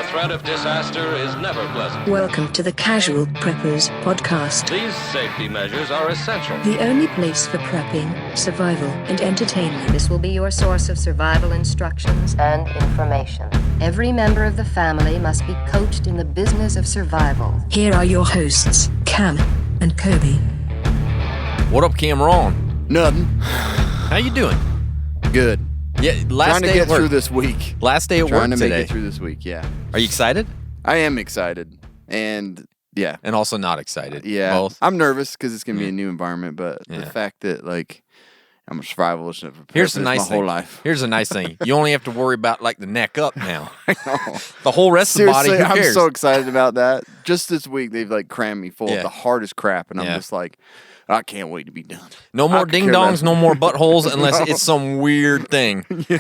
threat of disaster is never pleasant. Welcome to the Casual Preppers podcast. These safety measures are essential. The only place for prepping, survival, and entertainment. This will be your source of survival instructions and information. Every member of the family must be coached in the business of survival. Here are your hosts, Cam and Kobe. What up, Cameron? Nothing. How you doing? Good. Yeah, Trying to get through this week. Last day at work Trying to today. make it through this week, yeah. Are you excited? I am excited. And, yeah. And also not excited. Yeah. Both? I'm nervous because it's going to be a new environment, but the fact that, like, I'm a survivalist and Here's the nice my thing. whole life. Here's the nice thing. You only have to worry about, like, the neck up now. I know. The whole rest Seriously, of the body, who cares? I'm so excited about that. Just this week, they've, like, crammed me full of the hardest crap, and I'm just like, I can't wait to be done. No more ding-dongs, no more buttholes, unless it's some weird thing. You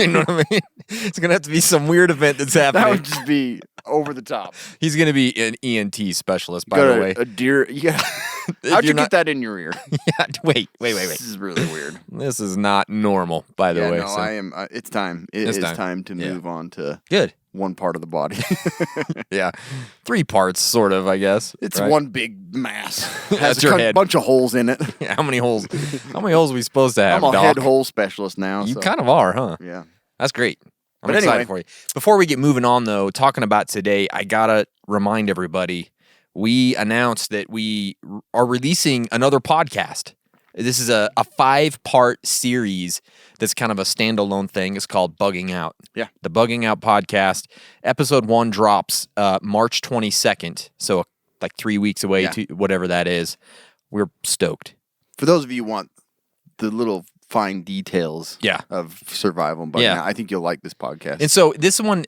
know what I mean? It's going to have to be some weird event that's happening. That would just be over the top. He's going to be an ENT specialist, by the way. A deer. Yeah. How'd you get that in your ear? Yeah, wait. This is really weird. This is not normal, by the way. No, I am. It's time. It's time to move on to one part of the body. Yeah. 3 parts, sort of, I guess. It's right? one big mass. That's Has your a head. bunch of holes in it. Yeah, how many holes? How many holes are we supposed to have, I'm a Doc? head hole specialist now. You so. kind of are, huh? Yeah. That's great. I'm But excited anyway. for you. Before we get moving on, though, talking about today, I got to remind everybody, we announced that we are releasing another podcast. This is a 5-part series that's kind of a standalone thing. It's called Bugging Out. Yeah. The Bugging Out podcast. Episode 1 drops March 22nd, so like 3 weeks away, to whatever that is. We're stoked. For those of you who want the little fine details of survival and bugging out, I think you'll like this podcast. And so this one,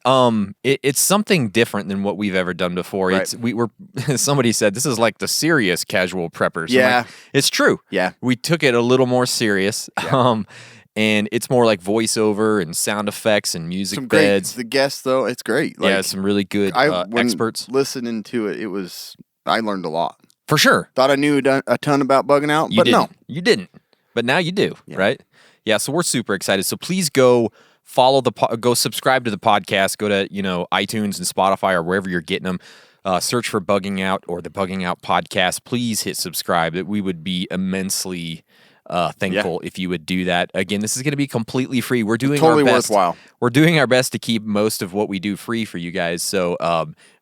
it's something different than what we've ever done before. Right. Somebody said this is like the serious casual preppers. Yeah. Like, it's true. Yeah. We took it a little more serious. Yeah. And it's more like voiceover and sound effects and music some beds. great. The guests, though, it's great. Like, Yeah, some really good when experts. Listening to it, I learned a lot. For sure. Thought I knew a ton about bugging out, You but didn't. no. You didn't. But now you do, right? Yeah, so we're super excited. So please go follow go subscribe to the podcast. Go to, iTunes and Spotify or wherever you're getting them. Search for Bugging Out or the Bugging Out podcast. Please hit subscribe. We would be immensely thankful if you would do that. Again, this is going to be completely free. We're doing totally our best. worthwhile. We're doing our best to keep most of what we do free for you guys. So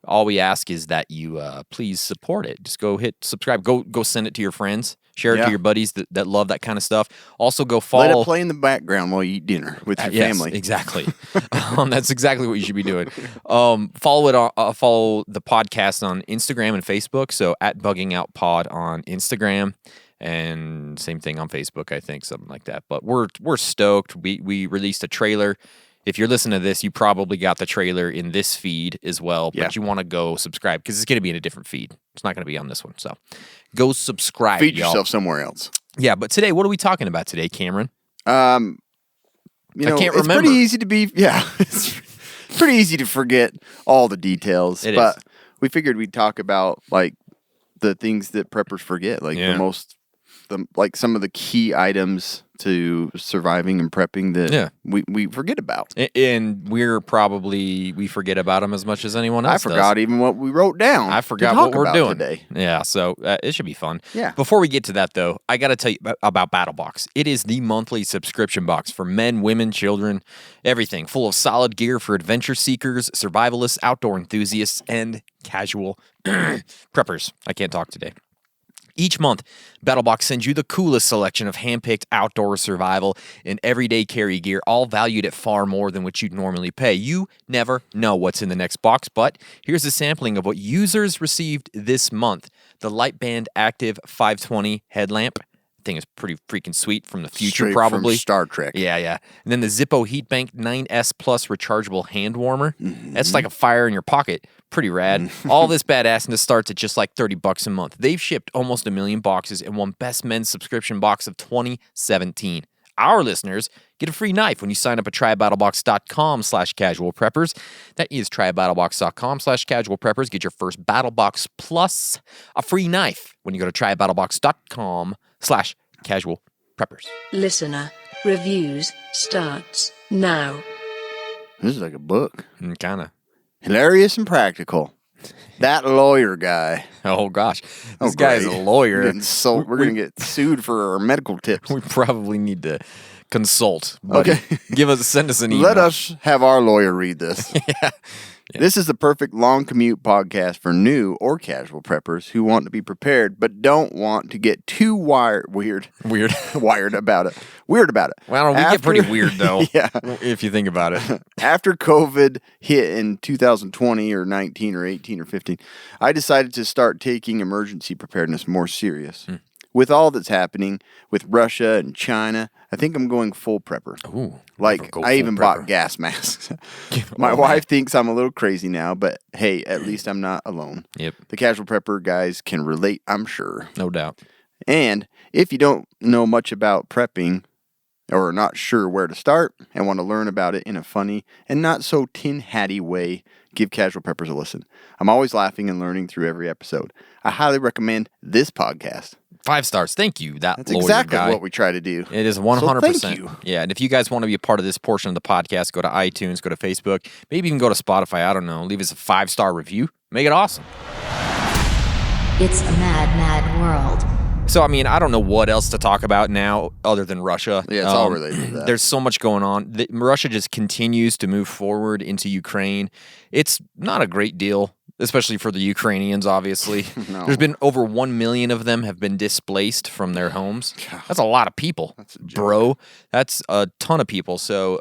all we ask is that you please support it. Just go hit subscribe. Go send it to your friends. Share it to your buddies that love that kind of stuff. Also, go follow. Let it play in the background while you eat dinner with your family. Exactly. That's exactly what you should be doing. Follow the podcast on Instagram and Facebook. So at Bugging Out Pod on Instagram, and same thing on Facebook. I think something like that. But we're stoked. We released a trailer. If you're listening to this, you probably got the trailer in this feed as well. But you want to go subscribe because it's going to be in a different feed. It's not going to be on this one. So go subscribe. Feed yourself somewhere else. Yeah, but today, what are we talking about today, Cameron? I can't remember. It's pretty easy to be. Yeah, it's pretty easy to forget all the details. But we figured we'd talk about like the things that preppers forget, like like some of the key items to surviving and prepping that we forget about. And we forget about them as much as anyone else I forgot even what we wrote down. I forgot what we're doing today. Yeah, so it should be fun. Yeah. Before we get to that, though, I got to tell you about Battlebox. It is the monthly subscription box for men, women, children, everything. Full of solid gear for adventure seekers, survivalists, outdoor enthusiasts, and casual preppers. I can't talk today. Each month, Battlebox sends you the coolest selection of handpicked outdoor survival and everyday carry gear, all valued at far more than what you'd normally pay. You never know what's in the next box, but here's a sampling of what users received this month. The Lightband Active 520 headlamp. Thing is pretty freaking sweet from the future, Straight probably. from Star Trek. Yeah. And then the Zippo Heatbank 9S Plus rechargeable hand warmer. Mm-hmm. That's like a fire in your pocket. Pretty rad. All this badassness starts at just like $30 a month. They've shipped almost 1 million boxes and won Best Men's Subscription Box of 2017. Our listeners get a free knife when you sign up at trybattlebox.com/casualpreppers. That is trybattlebox.com/casualpreppers. Get your first BattleBox plus a free knife when you go to trybattlebox.com/casualpreppers. Listener reviews starts now. This is like a book. Kind of. hilarious and practical. That lawyer guy. Oh gosh, this guy is a lawyer. We're going to get sued for our medical tips. We probably need to consult. Buddy. Okay. Send us an email. Let us have our lawyer read this. Yeah. This is the perfect long commute podcast for new or casual preppers who want to be prepared but don't want to get too wired about it. Well, we get pretty weird though. Yeah. If you think about it. After COVID hit in 2020 or 19 or 18 or 15, I decided to start taking emergency preparedness more serious. With all that's happening with Russia and China, I think I'm going full prepper. Ooh, I even bought gas masks. My wife thinks I'm a little crazy now, but hey, at least I'm not alone. Yep. The casual prepper guys can relate, I'm sure. No doubt. And if you don't know much about prepping or are not sure where to start and want to learn about it in a funny and not so tin hatty way, give Casual Preppers a listen. I'm always laughing and learning through every episode. I highly recommend this podcast. 5 stars. Thank you. That's exactly what we try to do. It is 100%. So thank you. Yeah, and if you guys want to be a part of this portion of the podcast, go to iTunes, go to Facebook, maybe even go to Spotify. I don't know. Leave us a 5-star review. Make it awesome. It's a mad, mad world. So, I mean, I don't know what else to talk about now other than Russia. Yeah, it's all related to that. There's so much going on. Russia just continues to move forward into Ukraine. It's not a great deal, especially for the Ukrainians, obviously. No. There's been over 1 million of them have been displaced from their homes. That's a lot of people, bro. That's a ton of people. So,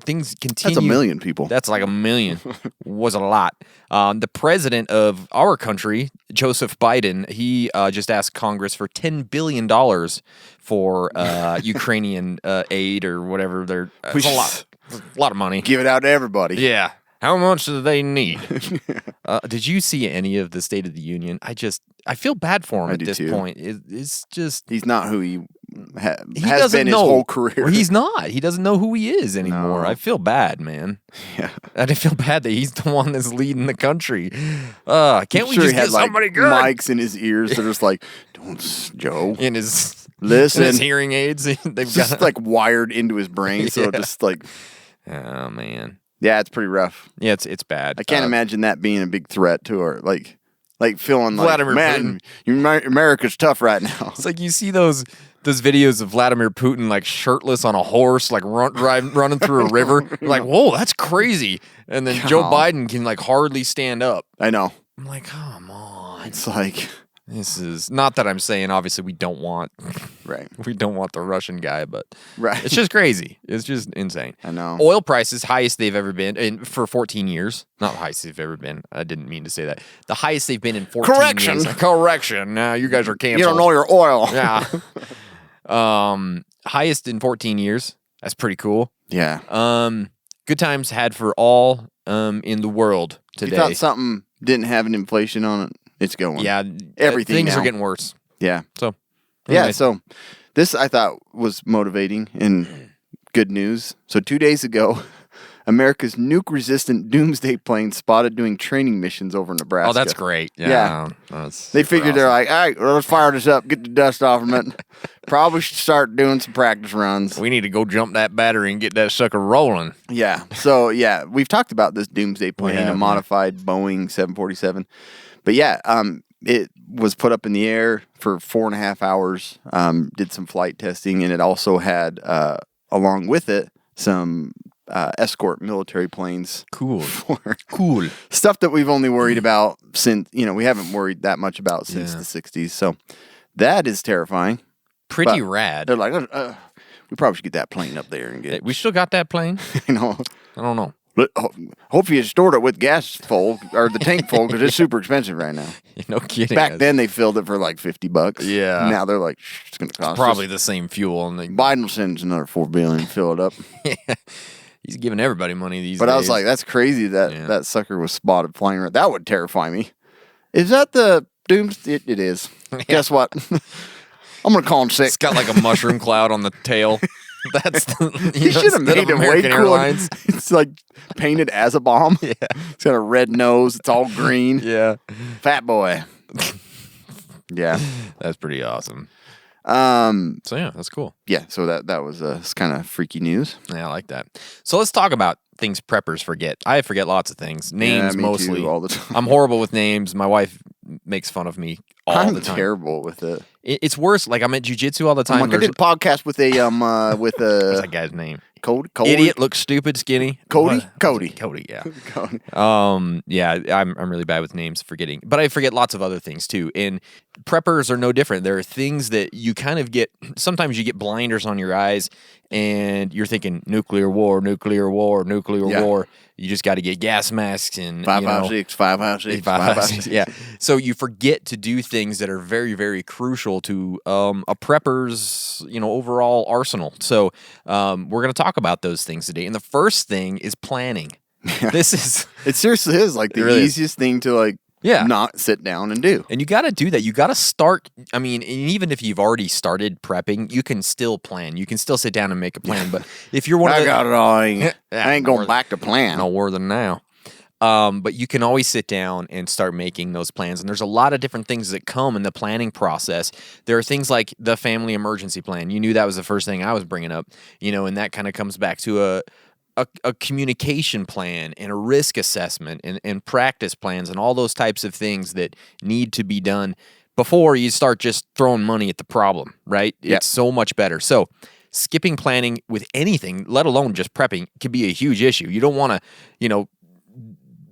things continue. That's 1 million people. That's like 1 million. Was a lot. The president of our country, Joseph Biden, he just asked Congress for $10 billion for Ukrainian aid or whatever. It's a lot of money. Give it out to everybody. Yeah. How much do they need? Did you see any of the State of the Union? I feel bad for him at this point. It's just he's not who he he has doesn't been know. his whole career. He's not. He doesn't know who he is anymore. No. I feel bad, man. Yeah. I feel bad that he's the one that's leading the country. Can't we just get somebody good? Mics in his ears that are just like, don't, Joe. In his Listen. in his hearing aids. It's just like wired into his brain. So just like, oh man. Yeah, it's pretty rough. Yeah, it's bad. I can't imagine that being a big threat to her. Like feeling like, Vladimir man, Putin. America's tough right now. It's like you see those videos of Vladimir Putin like shirtless on a horse, like running through a river. You're like, whoa, that's crazy. And then Joe Biden can like hardly stand up. I know. I'm like, come on. It's like, this is not that I'm saying obviously we don't want the Russian guy, but it's just crazy. It's just insane. I know. Oil prices highest they've ever been for 14 years. Not highest they've ever been. I didn't mean to say that. The highest they've been in 14 years. Correction. Now you guys are canceled. You don't know your oil. Yeah. Highest in 14 years. That's pretty cool. Yeah. Good times had for all in the world today. You thought something didn't have an inflation on it. It's going. Yeah. Everything Things now are getting worse. Yeah. So. Anyway. Yeah. So this I thought was motivating and good news. So 2 days ago, America's nuke-resistant doomsday plane spotted doing training missions over Nebraska. Oh, that's great. Yeah. They figured awesome. They're like, all right, well, let's fire this up, get the dust off from it. Probably should start doing some practice runs. We need to go jump that battery and get that sucker rolling. Yeah. So, yeah, we've talked about this doomsday plane, a modified Boeing 747. But, yeah, it was put up in the air for 4.5 hours, did some flight testing, and it also had, along with it, some escort military planes. Cool. Cool. Stuff that we've only worried about since, we haven't worried that much about since the 60s. So that is terrifying. Pretty rad. They're like, we probably should get that plane up there and get it. We still got that plane? I don't know. But hopefully you stored it with gas full or the tank full because it's super expensive right now. No kidding. Back then they filled it for like $50. Yeah. Now they're like, it's going to cost probably us. the same fuel. And Biden sends another $4 billion, fill it up. Yeah. He's giving everybody money these days. But I was like, that's crazy that sucker was spotted flying around. That would terrify me. Is that the doomsday? It is. Guess what? I'm going to call him sick. It's got like a mushroom cloud on the tail. That's he should have made it way cooler. It's like painted as a bomb. Yeah. It's got a red nose. It's all green. Yeah. Fat boy. Yeah. That's pretty awesome. So yeah, that's cool. Yeah, so that was kind of freaky news. Yeah, I like that. So let's talk about things preppers forget. I forget lots of things. Names me mostly. too, all the time. I'm horrible with names. My wife makes fun of me all the time. I'm terrible with it. It's worse. Like I'm at jiu-jitsu all the time. I did a podcast with a what's that guy's name? Cody. Idiot, looks stupid, skinny. Cody. Yeah. Cody. Yeah. I'm really bad with names, forgetting, but I forget lots of other things too. And preppers are no different. There are things that you kind of get. Sometimes you get blinders on your eyes, and you're thinking nuclear war. You just got to get gas masks and 556. Yeah. So you forget to do things that are very, very crucial to a prepper's, overall arsenal. So we're going to talk about those things today. And the first thing is planning. This is it seriously is like the really easiest thing to not sit down and do. And you got to do that. You got to start. I mean, even if you've already started prepping, you can still plan. You can still sit down and make a plan. But if you're one of I got it all. I ain't going back to plan. No more than now. But you can always sit down and start making those plans. And there's a lot of different things that come in the planning process. There are things like the family emergency plan. You knew that was the first thing I was bringing up, and that kind of comes back to a communication plan and a risk assessment and practice plans and all those types of things that need to be done before you start just throwing money at the problem, right? Yep. It's so much better. So skipping planning with anything, let alone just prepping, can be a huge issue. You don't want to,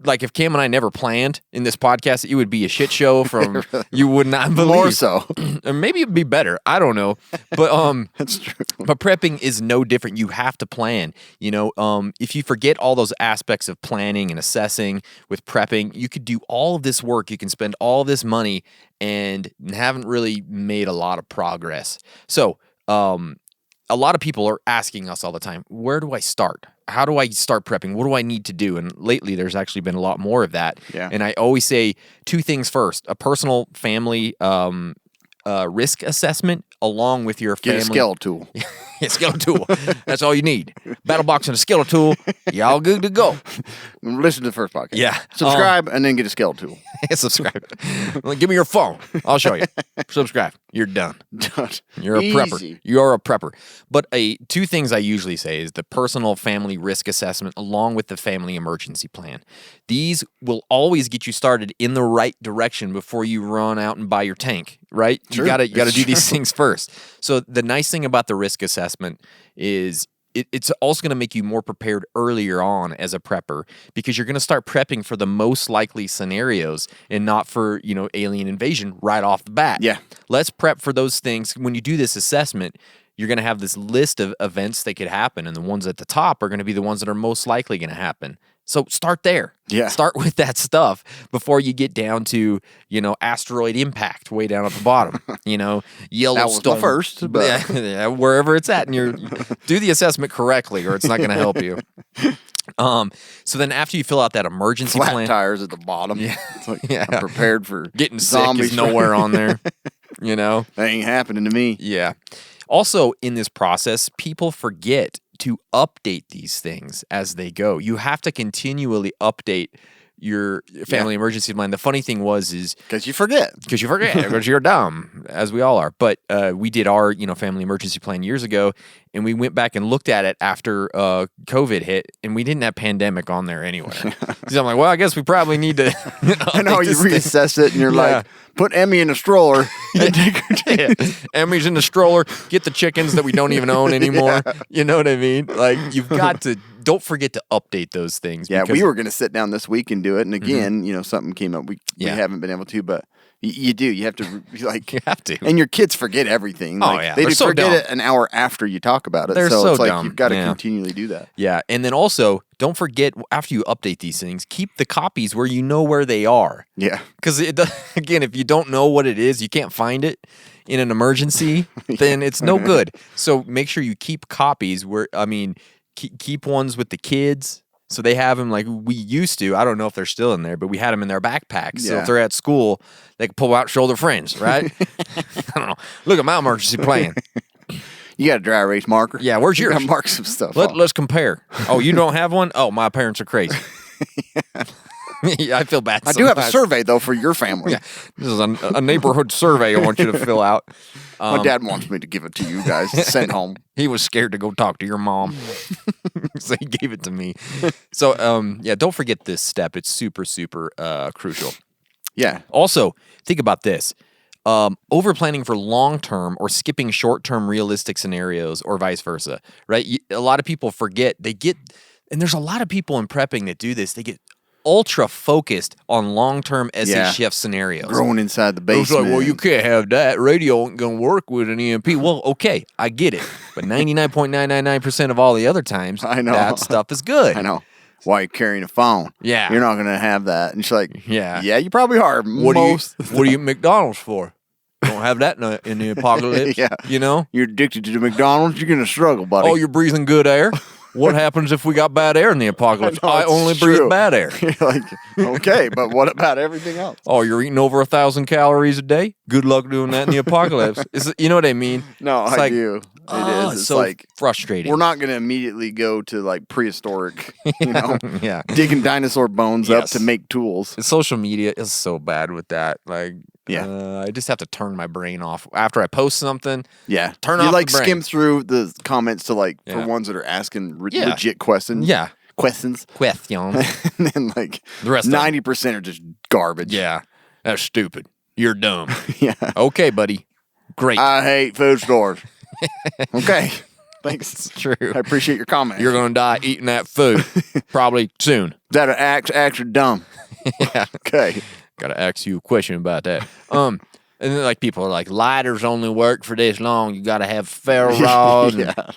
like if Cam and I never planned in this podcast, it would be a shit show from you would not believe. More so. Or maybe it'd be better. I don't know. But that's true. But prepping is no different. You have to plan. If you forget all those aspects of planning and assessing with prepping, you could do all of this work. You can spend all of this money and haven't really made a lot of progress. So a lot of people are asking us all the time, where do I start? How do I start prepping? What do I need to do? And lately, there's actually been a lot more of that. Yeah. And I always say two things first: a personal family risk assessment, along with your family. Get a skill tool. Skill tool. That's all you need. Battlebox and a skill tool. Y'all good to go. Listen to the first podcast. Yeah. Subscribe and then get a skill tool. Subscribe. Give me your phone. I'll show you. Subscribe. You're done. You're a prepper. You're a prepper. But two things I usually say is the personal family risk assessment along with the family emergency plan. These will always get you started in the right direction before you run out and buy your tank, right? Sure. You gotta do these things first. So the nice thing about the risk assessment is it's also going to make you more prepared earlier on as a prepper because you're going to start prepping for the most likely scenarios and not for, alien invasion right off the bat. Yeah. Let's prep for those things. When you do this assessment, you're going to have this list of events that could happen, and the ones at the top are going to be the ones that are most likely going to happen. So start there. Yeah. Start with that stuff before you get down to, asteroid impact way down at the bottom. Yellowstone. That was the first, but yeah, wherever it's at, and you do the assessment correctly, or it's not going to help you. So then after you fill out that emergency flat plan, tires at the bottom. Yeah. It's like, Yeah. I'm prepared for getting sick zombies. is nowhere on there. That ain't happening to me. Yeah. Also, in this process, people forget to update these things as they go. You have to continually update your family emergency plan. The funny thing is because you forget, because you're dumb, as we all are. But we did our family emergency plan years ago, and we went back and looked at it after COVID hit, and we didn't have pandemic on there anywhere. So I'm like, well, I guess we probably need to. I know you reassess it, and you're like, put Emmy in a stroller. And take her to Emmy's in the stroller. Get the chickens that we don't even own anymore. Yeah. You know what I mean? Like you've got to. Don't forget to update those things. Yeah, we were going to sit down this week and do it, and again, something came up. We haven't been able to, but you do. You have to you have to. And your kids forget everything. They They're so forget dumb. it an hour after you talk about it. They're so so it's like dumb. you've got to continually do that. Yeah, and then also don't forget after you update these things, keep the copies where you know where they are. Yeah, because again, if you don't know what it is, you can't find it in an emergency, then it's no good. So make sure you keep copies keep ones with the kids. So they have them like we used to. I don't know if they're still in there, but we had them in their backpacks. So if they're at school, they can pull out and show their friends, right? I don't know. Look at my emergency plan. You got a dry erase marker? Yeah, where's yours? You gotta mark some stuff. Let's compare. Oh, you don't have one? Oh, my parents are crazy. Yeah, I feel bad. I do have a survey though for your family. Yeah, this is a neighborhood survey I want you to fill out. My dad wants me to give it to you guys to send home. He was scared to go talk to your mom, so he gave it to me. So, don't forget this step. It's super, super crucial. Yeah. Also, think about this. Over planning for long-term or skipping short-term realistic scenarios or vice versa, right? A lot of people forget. And there's a lot of people in prepping that do this. They get ultra focused on long-term SHF scenarios. Growing inside the basement. It's like, well, you can't have that. Radio ain't going to work with an EMP. Well, okay, I get it. But 99.999% of all the other times, I know. that stuff is good. I know. Why are you carrying a phone? Yeah. You're not going to have that. And she's like, yeah, you probably are. What are you at McDonald's for? Don't have that in the apocalypse. Yeah. You know? You're addicted to the McDonald's, you're going to struggle, buddy. Oh, you're breathing good air? What happens if we got bad air in the apocalypse? I only true. breathe bad air. You're like, okay, but what about everything else? Oh, you're eating over 1,000 calories a day? Good luck doing that in the apocalypse. You know what I mean? No, it's I do. It is. It's so like frustrating. We're not going to immediately go to like prehistoric, yeah. digging dinosaur bones up to make tools. Social media is so bad with that. Like, I just have to turn my brain off after I post something. Yeah, turn you off. Like the brain. skim through the comments to like for ones that are asking legit questions. Yeah, questions. And then like the rest 90% are just garbage. Yeah, that's stupid. You're dumb. Yeah. Okay, buddy. Great. I hate food stores. Okay. Thanks. It's true. I appreciate your comment. You're gonna die eating that food probably soon. Is that an axe or dumb? Yeah. Okay. Gotta ask you a question about that. And then like people are like, lighters only work for this long. You gotta have ferro rod. Yeah.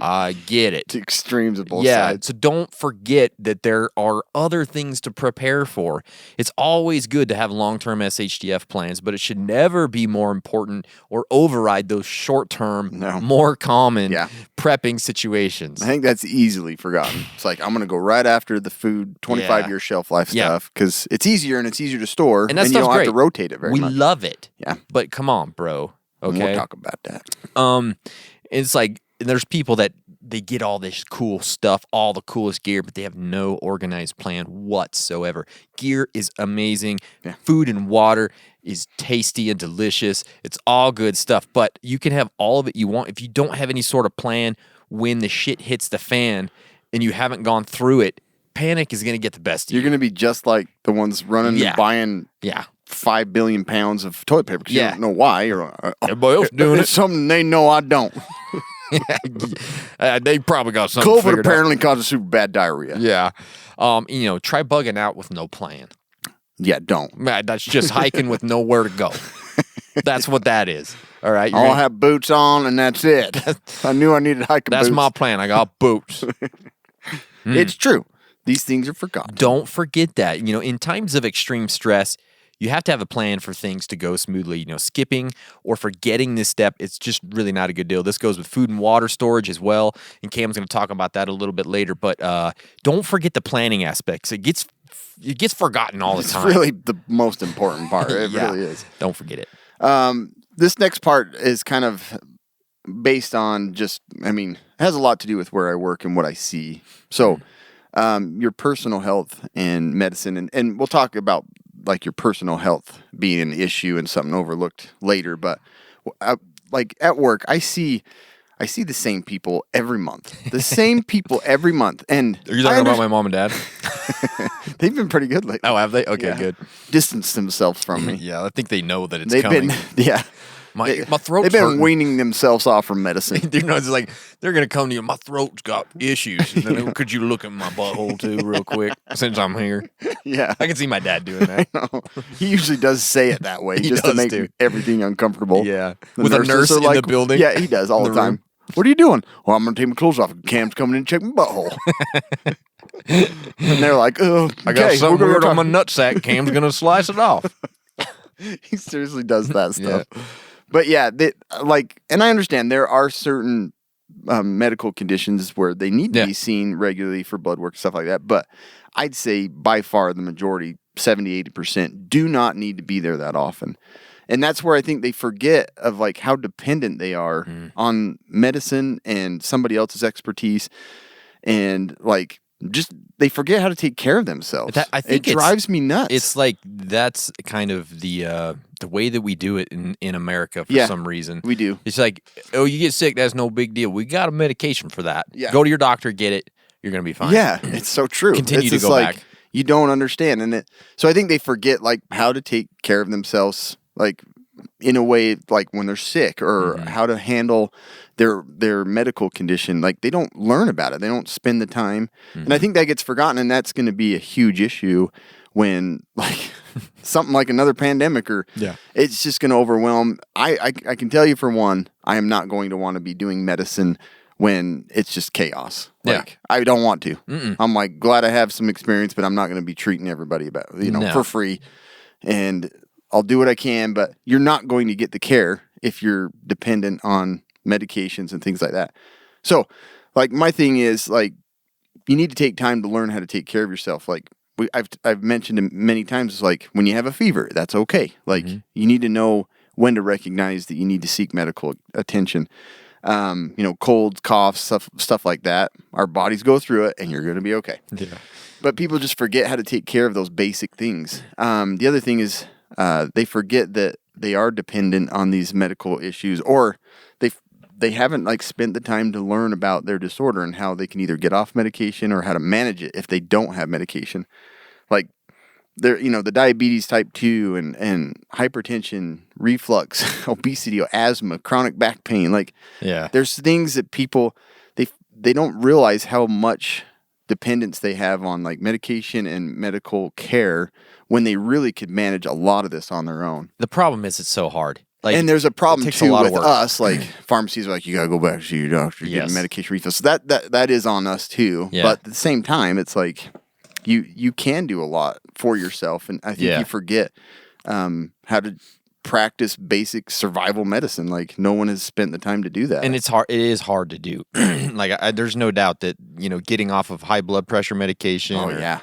I get it. To extremes of both sides. So don't forget that there are other things to prepare for. It's always good to have long-term SHTF plans, but it should never be more important or override those short-term, more common prepping situations. I think that's easily forgotten. It's like, I'm going to go right after the food, 25-year shelf life stuff, because it's easier and it's easier to store, and you don't have to rotate it very much. We love it. Yeah. But come on, bro. Okay? We'll talk about that. It's like, there's people that they get all this cool stuff, all the coolest gear, but they have no organized plan whatsoever. Gear is amazing. Yeah. Food and water is tasty and delicious. It's all good stuff, but you can have all of it you want. If you don't have any sort of plan when the shit hits the fan and you haven't gone through it, panic is going to get the best of you. You're going to be just like the ones running and buying 5 billion pounds of toilet paper because you don't know why. Or, everybody else doing it. It's something they know I don't. They probably got something COVID figured apparently out. causes super bad diarrhea. Yeah. Try bugging out with no plan. Yeah, don't. That's just hiking with nowhere to go. That's what that is. All right. I'll have boots on and that's it. I knew I needed hiking boots. That's my plan. I got boots. It's true. These things are forgotten. Don't forget that. In times of extreme stress, you have to have a plan for things to go smoothly. Skipping or forgetting this step, it's just really not a good deal. This goes with food and water storage as well, and Cam's going to talk about that a little bit later. But don't forget the planning aspects. It gets forgotten all the time. It's really the most important part. It really is. Don't forget it. This next part is kind of based on it has a lot to do with where I work and what I see. So your personal health and medicine, and we'll talk about like your personal health being an issue and something overlooked later. But like at work, I see the same people every month. The same people every month. And are you talking about my mom and dad? They've been pretty good lately. Oh, have they? Okay, good. Distanced themselves from me. Yeah, I think they know that it's coming. My throat's They've been hurting. weaning themselves off from medicine. It's like they're gonna come to you. My throat's got issues. And then, could you look at my butthole too, real quick, since I'm here? Yeah, I can see my dad doing that. I know. He usually does say it that way, just to make everything uncomfortable. Yeah, the with a nurse in the building. Yeah, he does all the time. Room. What are you doing? Well, I'm gonna take my clothes off. Cam's coming in and check my butthole. And they're like, "Oh, okay, I got something weird on my nutsack. Cam's gonna slice it off." He seriously does that stuff. Yeah. But and I understand there are certain medical conditions where they need to be seen regularly for blood work, stuff like that. But I'd say by far the majority, 70, 80%, do not need to be there that often. And that's where I think they forget of like how dependent they are on medicine and somebody else's expertise. And like just they forget how to take care of themselves. I think it drives me nuts. It's like that's kind of the way that we do it in America for some reason. We do. It's like, oh, you get sick, that's no big deal. We got a medication for that. Yeah. Go to your doctor, get it. You're gonna be fine. Yeah, it's so true. Continue to go like, back. You don't understand, so I think they forget like how to take care of themselves, like in a way, like when they're sick, or how to handle their medical condition. Like they don't learn about it. They don't spend the time, and I think that gets forgotten, and that's going to be a huge issue when like something like another pandemic it's just going to overwhelm. I can tell you for one, I am not going to want to be doing medicine when it's just chaos. Like I don't want to. I'm like glad I have some experience, but I'm not going to be treating everybody for free. And I'll do what I can, but you're not going to get the care if you're dependent on medications and things like that. So, like my thing is like you need to take time to learn how to take care of yourself. Like I've mentioned it many times. It's like when you have a fever, that's okay. Like you need to know when to recognize that you need to seek medical attention. Colds, coughs, stuff like that. Our bodies go through it, and you're going to be okay. Yeah. But people just forget how to take care of those basic things. The other thing is they forget that they are dependent on these medical issues, or they haven't like spent the time to learn about their disorder and how they can either get off medication or how to manage it if they don't have medication. Like the diabetes type 2 and hypertension, reflux, obesity, asthma, chronic back pain. Like, there's things that people, they don't realize how much dependence they have on like medication and medical care when they really could manage a lot of this on their own. The problem is it's so hard. Like, and there's a problem too with work. us. Like pharmacies are like, you gotta go back to your doctor, get medication refill. So that is on us too. Yeah. But at the same time, it's like you can do a lot for yourself, and I think you forget how to practice basic survival medicine. Like no one has spent the time to do that, and it's hard. It is hard to do. Like there's no doubt that getting off of high blood pressure medication,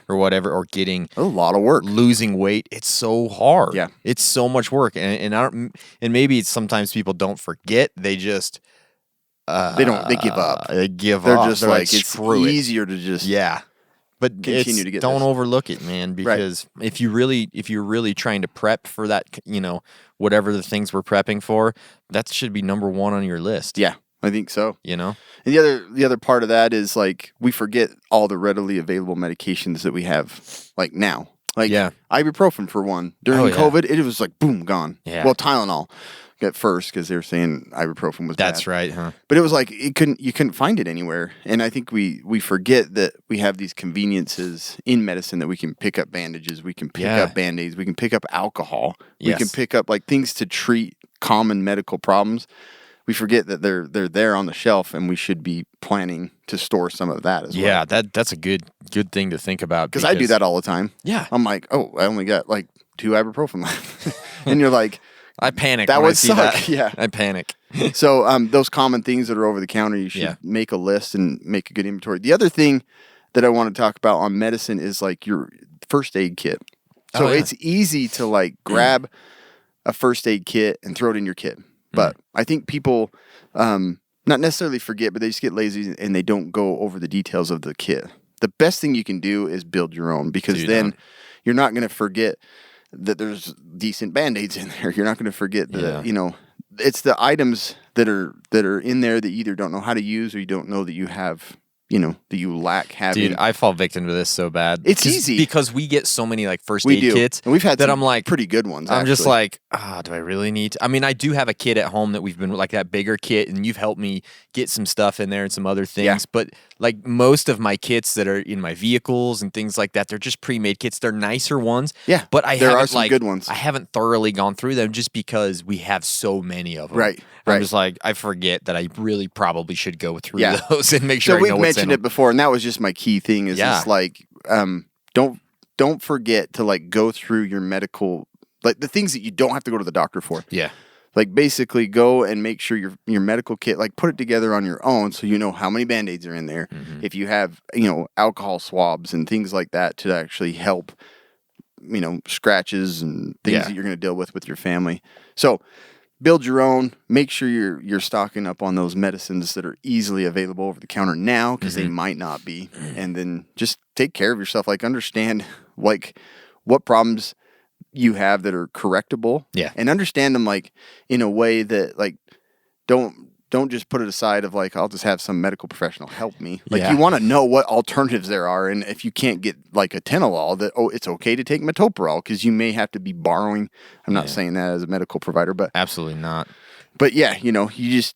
or whatever, or getting a lot of work, losing weight. It's so hard. Yeah, it's so much work, and maybe it's sometimes people don't forget. They just they give up. They give They're up. Just They're like it's easier to just But continue to get don't this. overlook it, man, because if you're really trying to prep for that, whatever the things we're prepping for, that should be number one on your list. Yeah, I think so. And the other part of that is like we forget all the readily available medications that we have like now. Like ibuprofen for one. During COVID, it was like boom, gone. Yeah. Well, Tylenol at first because they were saying ibuprofen was bad. That's right, huh? But it was like you couldn't find it anywhere. And I think we forget that we have these conveniences in medicine that we can pick up bandages, we can pick up Band-Aids, we can pick up alcohol, we can pick up like things to treat common medical problems. We forget that they're there on the shelf, and we should be planning to store some of that as well. Yeah, that's a good thing to think about. Because I do that all the time. Yeah. I'm like, oh, I only got like 2 ibuprofen left. And you're like, I panic. That when would I see suck. That. Yeah. I panic. So those common things that are over the counter, you should make a list and make a good inventory. The other thing that I want to talk about on medicine is like your first aid kit. So it's easy to like grab a first aid kit and throw it in your kit. But I think people not necessarily forget, but they just get lazy and they don't go over the details of the kit. The best thing you can do is build your own, because then you're not going to forget that there's decent Band-Aids in there. You're not going to forget that, it's the items that are in there that you either don't know how to use or you don't know that you have, that you lack having. Dude, I fall victim to this so bad. It's easy. Because we get so many like first aid kits. And we've had that I'm like, pretty good ones. I'm just like, do I really need to? I mean, I do have a kit at home that we've been like that bigger kit, and you've helped me get some stuff in there and some other things. Yeah. But like most of my kits that are in my vehicles and things like that, they're just pre-made kits. They're nicer ones. Yeah. But there are some good ones. I haven't thoroughly gone through them just because we have so many of them. Right. I'm just like, I forget that I really probably should go through those and make sure I know what's in them. So we've mentioned it before, and that was just my key thing is just like, don't forget to like go through your medical, like the things that you don't have to go to the doctor for. Yeah. Like basically go and make sure your medical kit, like put it together on your own so you know how many Band-Aids are in there. Mm-hmm. If you have, alcohol swabs and things like that to actually help, scratches and things that you're going to deal with your family. So build your own. Make sure you're stocking up on those medicines that are easily available over the counter now, because they might not be. And then just take care of yourself. Like, understand like what problems you have that are correctable. Yeah. And understand them like in a way that like don't just put it aside of like, I'll just have some medical professional help me. Like, you want to know what alternatives there are. And if you can't get like a Tenolol, that, it's okay to take metoprolol, because you may have to be borrowing. I'm not saying that as a medical provider, but Absolutely not. But yeah, you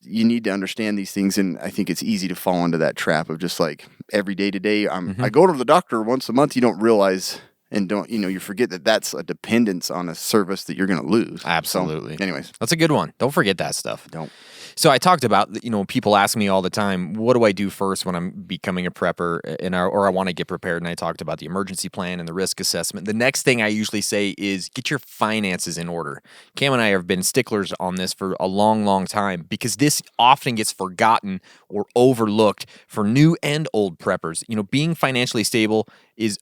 need to understand these things. And I think it's easy to fall into that trap of just like every day to day, I go to the doctor once a month. You don't realize and you forget that that's a dependence on a service that you're going to lose. Absolutely. So, anyways. That's a good one. Don't forget that stuff. Don't. So I talked about, people ask me all the time, what do I do first when I'm becoming a prepper or I want to get prepared? And I talked about the emergency plan and the risk assessment. The next thing I usually say is get your finances in order. Cam and I have been sticklers on this for a long, long time, because this often gets forgotten or overlooked for new and old preppers. Being financially stable is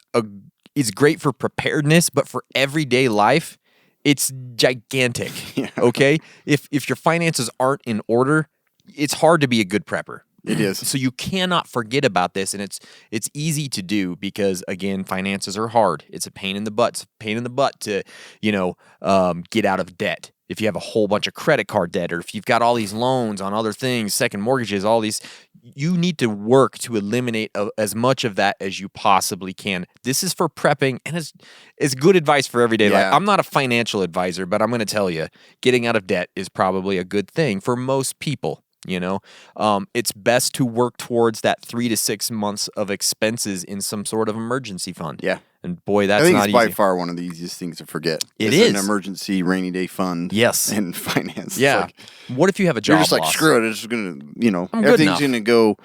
great for preparedness, but for everyday life, it's gigantic. Okay? If your finances aren't in order, it's hard to be a good prepper. It is. So you cannot forget about this, and it's easy to do because, again, finances are hard. It's a pain in the butt. It's a pain in the butt to, get out of debt. If you have a whole bunch of credit card debt, or if you've got all these loans on other things, second mortgages, all these, you need to work to eliminate as much of that as you possibly can. This is for prepping, and it's good advice for everyday life. I'm not a financial advisor, but I'm going to tell you, getting out of debt is probably a good thing for most people. It's best to work towards that 3 to 6 months of expenses in some sort of emergency fund. Yeah. And boy, that's not easy. I think it's by far one of the easiest things to forget. It is an emergency rainy day fund. Yes. And finance. Yeah. What if you have a job You're just like, loss? screw it. It's going to, everything's going to go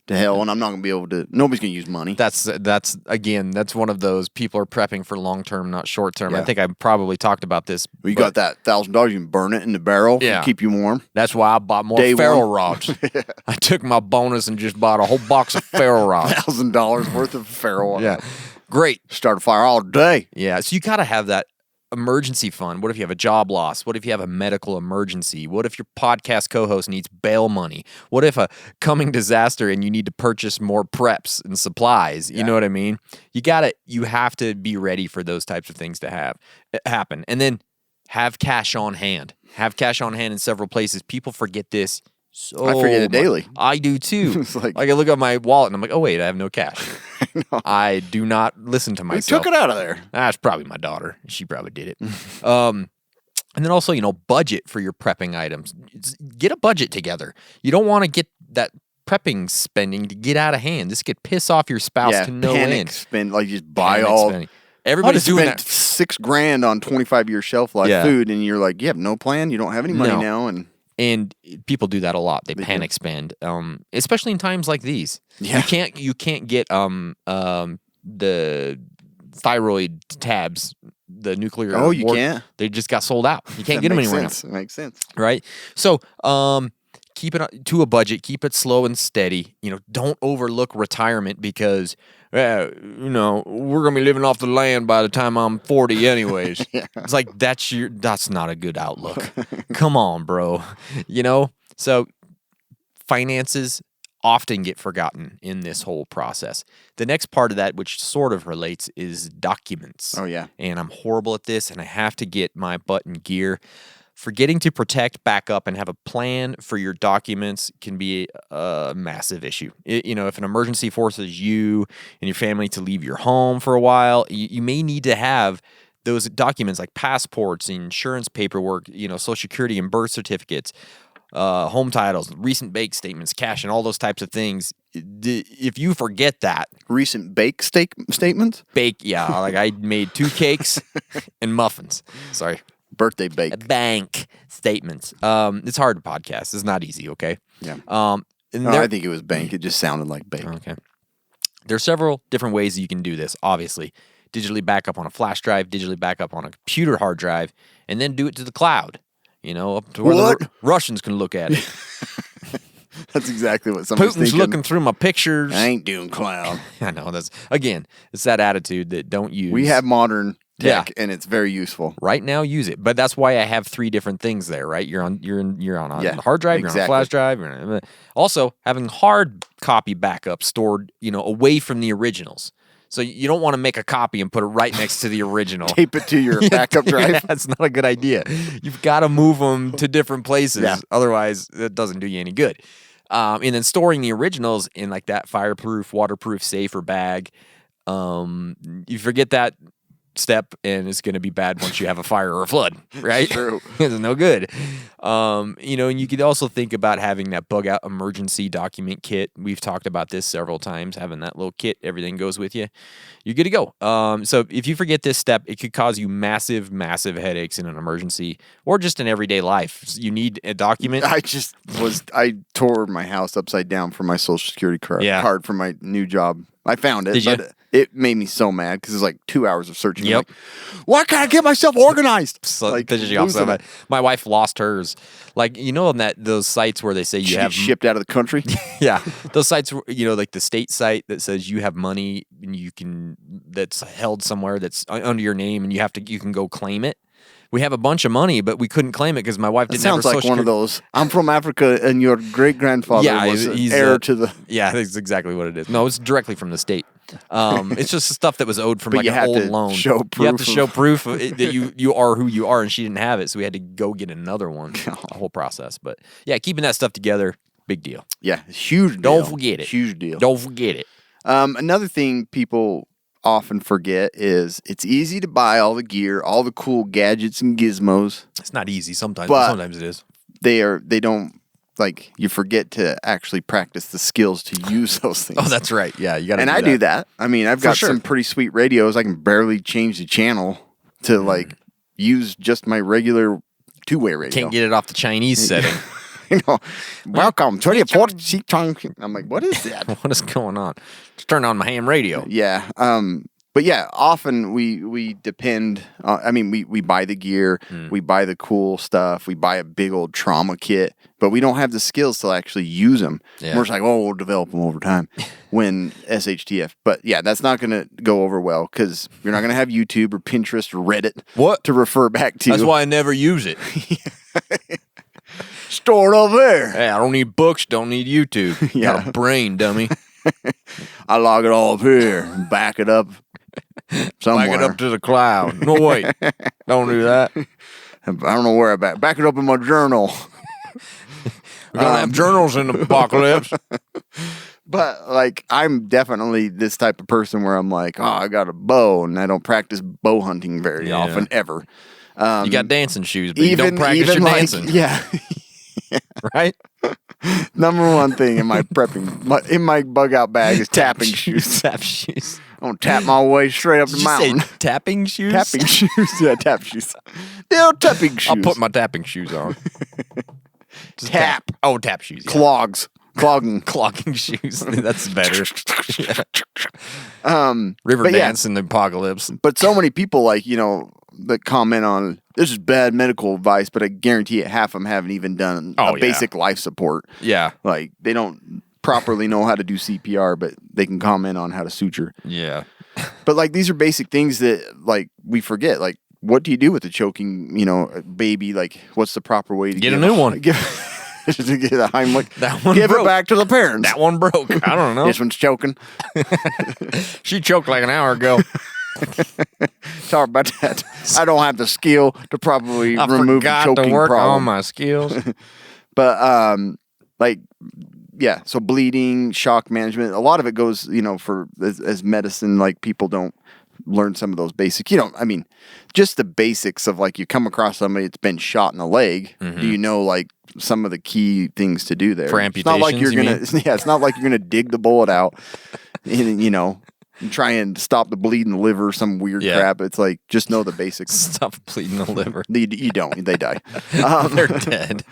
to hell, and I'm not going to be able to. Nobody's going to use money. That's one of those, people are prepping for long term, not short term. Yeah. I think I probably talked about this. Well, you got that $1,000. You can burn it in the barrel. Yeah. To keep you warm. That's why I bought more Day ferro one. rods. I took my bonus and just bought a whole box of ferro rods. $1,000 worth of ferro. Yeah, great. Start a fire all day. Yeah, so you got to have that emergency fund. What if you have a job loss? What if you have a medical emergency? What if your podcast co-host needs bail money? What if a coming disaster and you need to purchase more preps and supplies? You know what I mean? You have to be ready for those types of things to happen. And then have cash on hand. Have cash on hand in several places. People forget this. So I forget it daily. I do too. It's like I look at my wallet and I'm like, oh wait, I have no cash. I do not listen to myself. Who took it out of there? That's probably my daughter. She probably did it. And then also, budget for your prepping items. Get a budget together. You don't want to get that prepping spending to get out of hand. This could piss off your spouse to no panic end. Spend, like, just buy Panic all. spending. Everybody's doing that. $6,000 on 25-year shelf life food, and you're like, you have no plan. You don't have any money now, And people do that a lot. They panic spend, especially in times like these. Yeah. You can't get the thyroid tabs, the nuclear. Oh, you can't? They just got sold out. You can't get them anywhere now. That makes sense. Right? So, keep it to a budget. Keep it slow and steady. Don't overlook retirement because, we're going to be living off the land by the time I'm 40 anyways. It's like, that's not a good outlook. Come on, bro. So finances often get forgotten in this whole process. The next part of that, which sort of relates, is documents. Oh, yeah. And I'm horrible at this, and I have to get my butt in gear. Forgetting to protect, back up, and have a plan for your documents can be a massive issue. If an emergency forces you and your family to leave your home for a while, you may need to have those documents like passports, insurance paperwork, Social Security and birth certificates, home titles, recent bank statements, cash, and all those types of things. If you forget that. Recent statements? Like I made 2 cakes and muffins. Sorry. Birthday bake. Bank statements. It's hard to podcast. It's not easy, okay? Yeah. I think it was bank. It just sounded like bake. Okay. There are several different ways that you can do this, obviously. Digitally back up on a flash drive, digitally back up on a computer hard drive, and then do it to the cloud. Up to where the Russians can look at it. That's exactly what somebody's Putin's thinking. looking through my pictures. I ain't doing cloud. I know. It's that attitude that don't use. We have modern tech, and it's very useful. Right now, use it. But that's why I have 3 different things there, right? You're on a hard drive, you're on a flash drive. Also, having hard copy backup stored, away from the originals. So you don't want to make a copy and put it right next to the original. Tape it to your backup drive. Yeah, that's not a good idea. You've got to move them to different places. Yeah. Otherwise, it doesn't do you any good. And then storing the originals in like that fireproof, waterproof safe or bag. You forget that step and it's going to be bad once you have a fire or a flood, right? True. It's no good. And you could also think about having that bug out emergency document kit. We've talked about this several times, having that little kit, everything goes with you. You're good to go. So if you forget this step, it could cause you massive, massive headaches in an emergency or just in everyday life. You need a document. I tore my house upside down for my Social Security card for my new job. I found it, but it made me so mad because it was like 2 hours of searching. Yep. Like, why can't I get myself organized? Pisses you off so bad. My wife lost hers. Like, on those sites where they say you have shipped out of the country. Yeah, those sites, like the state site that says you have money and that's held somewhere that's under your name and you can go claim it. We have a bunch of money, but we couldn't claim it because my wife didn't have her Sounds like one of those. I'm from Africa, and your great-grandfather was heir to the... Yeah, that's exactly what it is. No, it's directly from the state. It's just stuff that was owed from an old loan. Show proof you have to show proof that you are who you are, and she didn't have it, so we had to go get another one. The whole process. But yeah, keeping that stuff together, big deal. Yeah, huge deal. Don't forget it. Huge deal. Don't forget it. Another thing people often forget is it's easy to buy all the gear, all the cool gadgets and gizmos. It's not easy sometimes, but sometimes it is. They don't, like, you forget to actually practice the skills to use those things. Oh, that's right. Yeah, you got to. And I do that. I mean, I've got some pretty sweet radios. I can barely change the channel to like use just my regular 2-way radio. Can't get it off the Chinese setting. Welcome to the port. I'm like, what is that? What is going on? Just turn on my ham radio. Yeah. But yeah, often we depend on, we buy the gear, we buy the cool stuff, we buy a big old trauma kit, but we don't have the skills to actually use them. Yeah. We're just like, we'll develop them over time when SHTF. But yeah, that's not going to go over well because you're not going to have YouTube or Pinterest or Reddit to refer back to. That's why I never use it. Store it over there. Hey, I don't need books, don't need YouTube. Got a brain, dummy. I log it all up here and back it up somewhere. Back it up to the cloud. No, wait. Don't do that. I don't know where I back it up in my journal. We're going to have journals in the apocalypse. But, like, I'm definitely this type of person where I'm like, I got a bow, and I don't practice bow hunting very often, ever. You got dancing shoes, but you don't practice your dancing. Yeah. Right? Number one thing in my prepping, in my bug out bag is tapping shoes. Tap shoes. I'm going to tap my way straight up the mountain. Say tapping shoes? Tapping shoes. Yeah, tap shoes. They're tapping shoes. I'll put my tapping shoes on. Tap. Oh, tap shoes. Yeah. Clogs. Clogging shoes. That's better. River dance in the apocalypse. But so many people, like, that comment on, this is bad medical advice, but I guarantee it, half of them haven't even done basic life support. Yeah. Like, they don't properly know how to do CPR, but they can comment on how to suture. Yeah. But, like, these are basic things that, like, we forget. Like, what do you do with a choking, baby? Like, what's the proper way to get a new one? To get a Heimlich. That one Give broke. It back to the parents. That one broke. I don't know. This one's choking. She choked like an hour ago. Sorry about that. I don't have the skill to properly remove the choking to work problem. on my skills. But so bleeding, shock management, a lot of it goes, for as medicine, like people don't learn some of those basics. Just the basics of, like, you come across somebody that's been shot in the leg. Mm-hmm. Do you know, like, some of the key things to do there? For amputations, it's not like you're gonna dig the bullet out and try and stop the bleeding the liver, some weird crap. It's like, just know the basics. Stop bleeding the liver. You don't. They die. They're dead.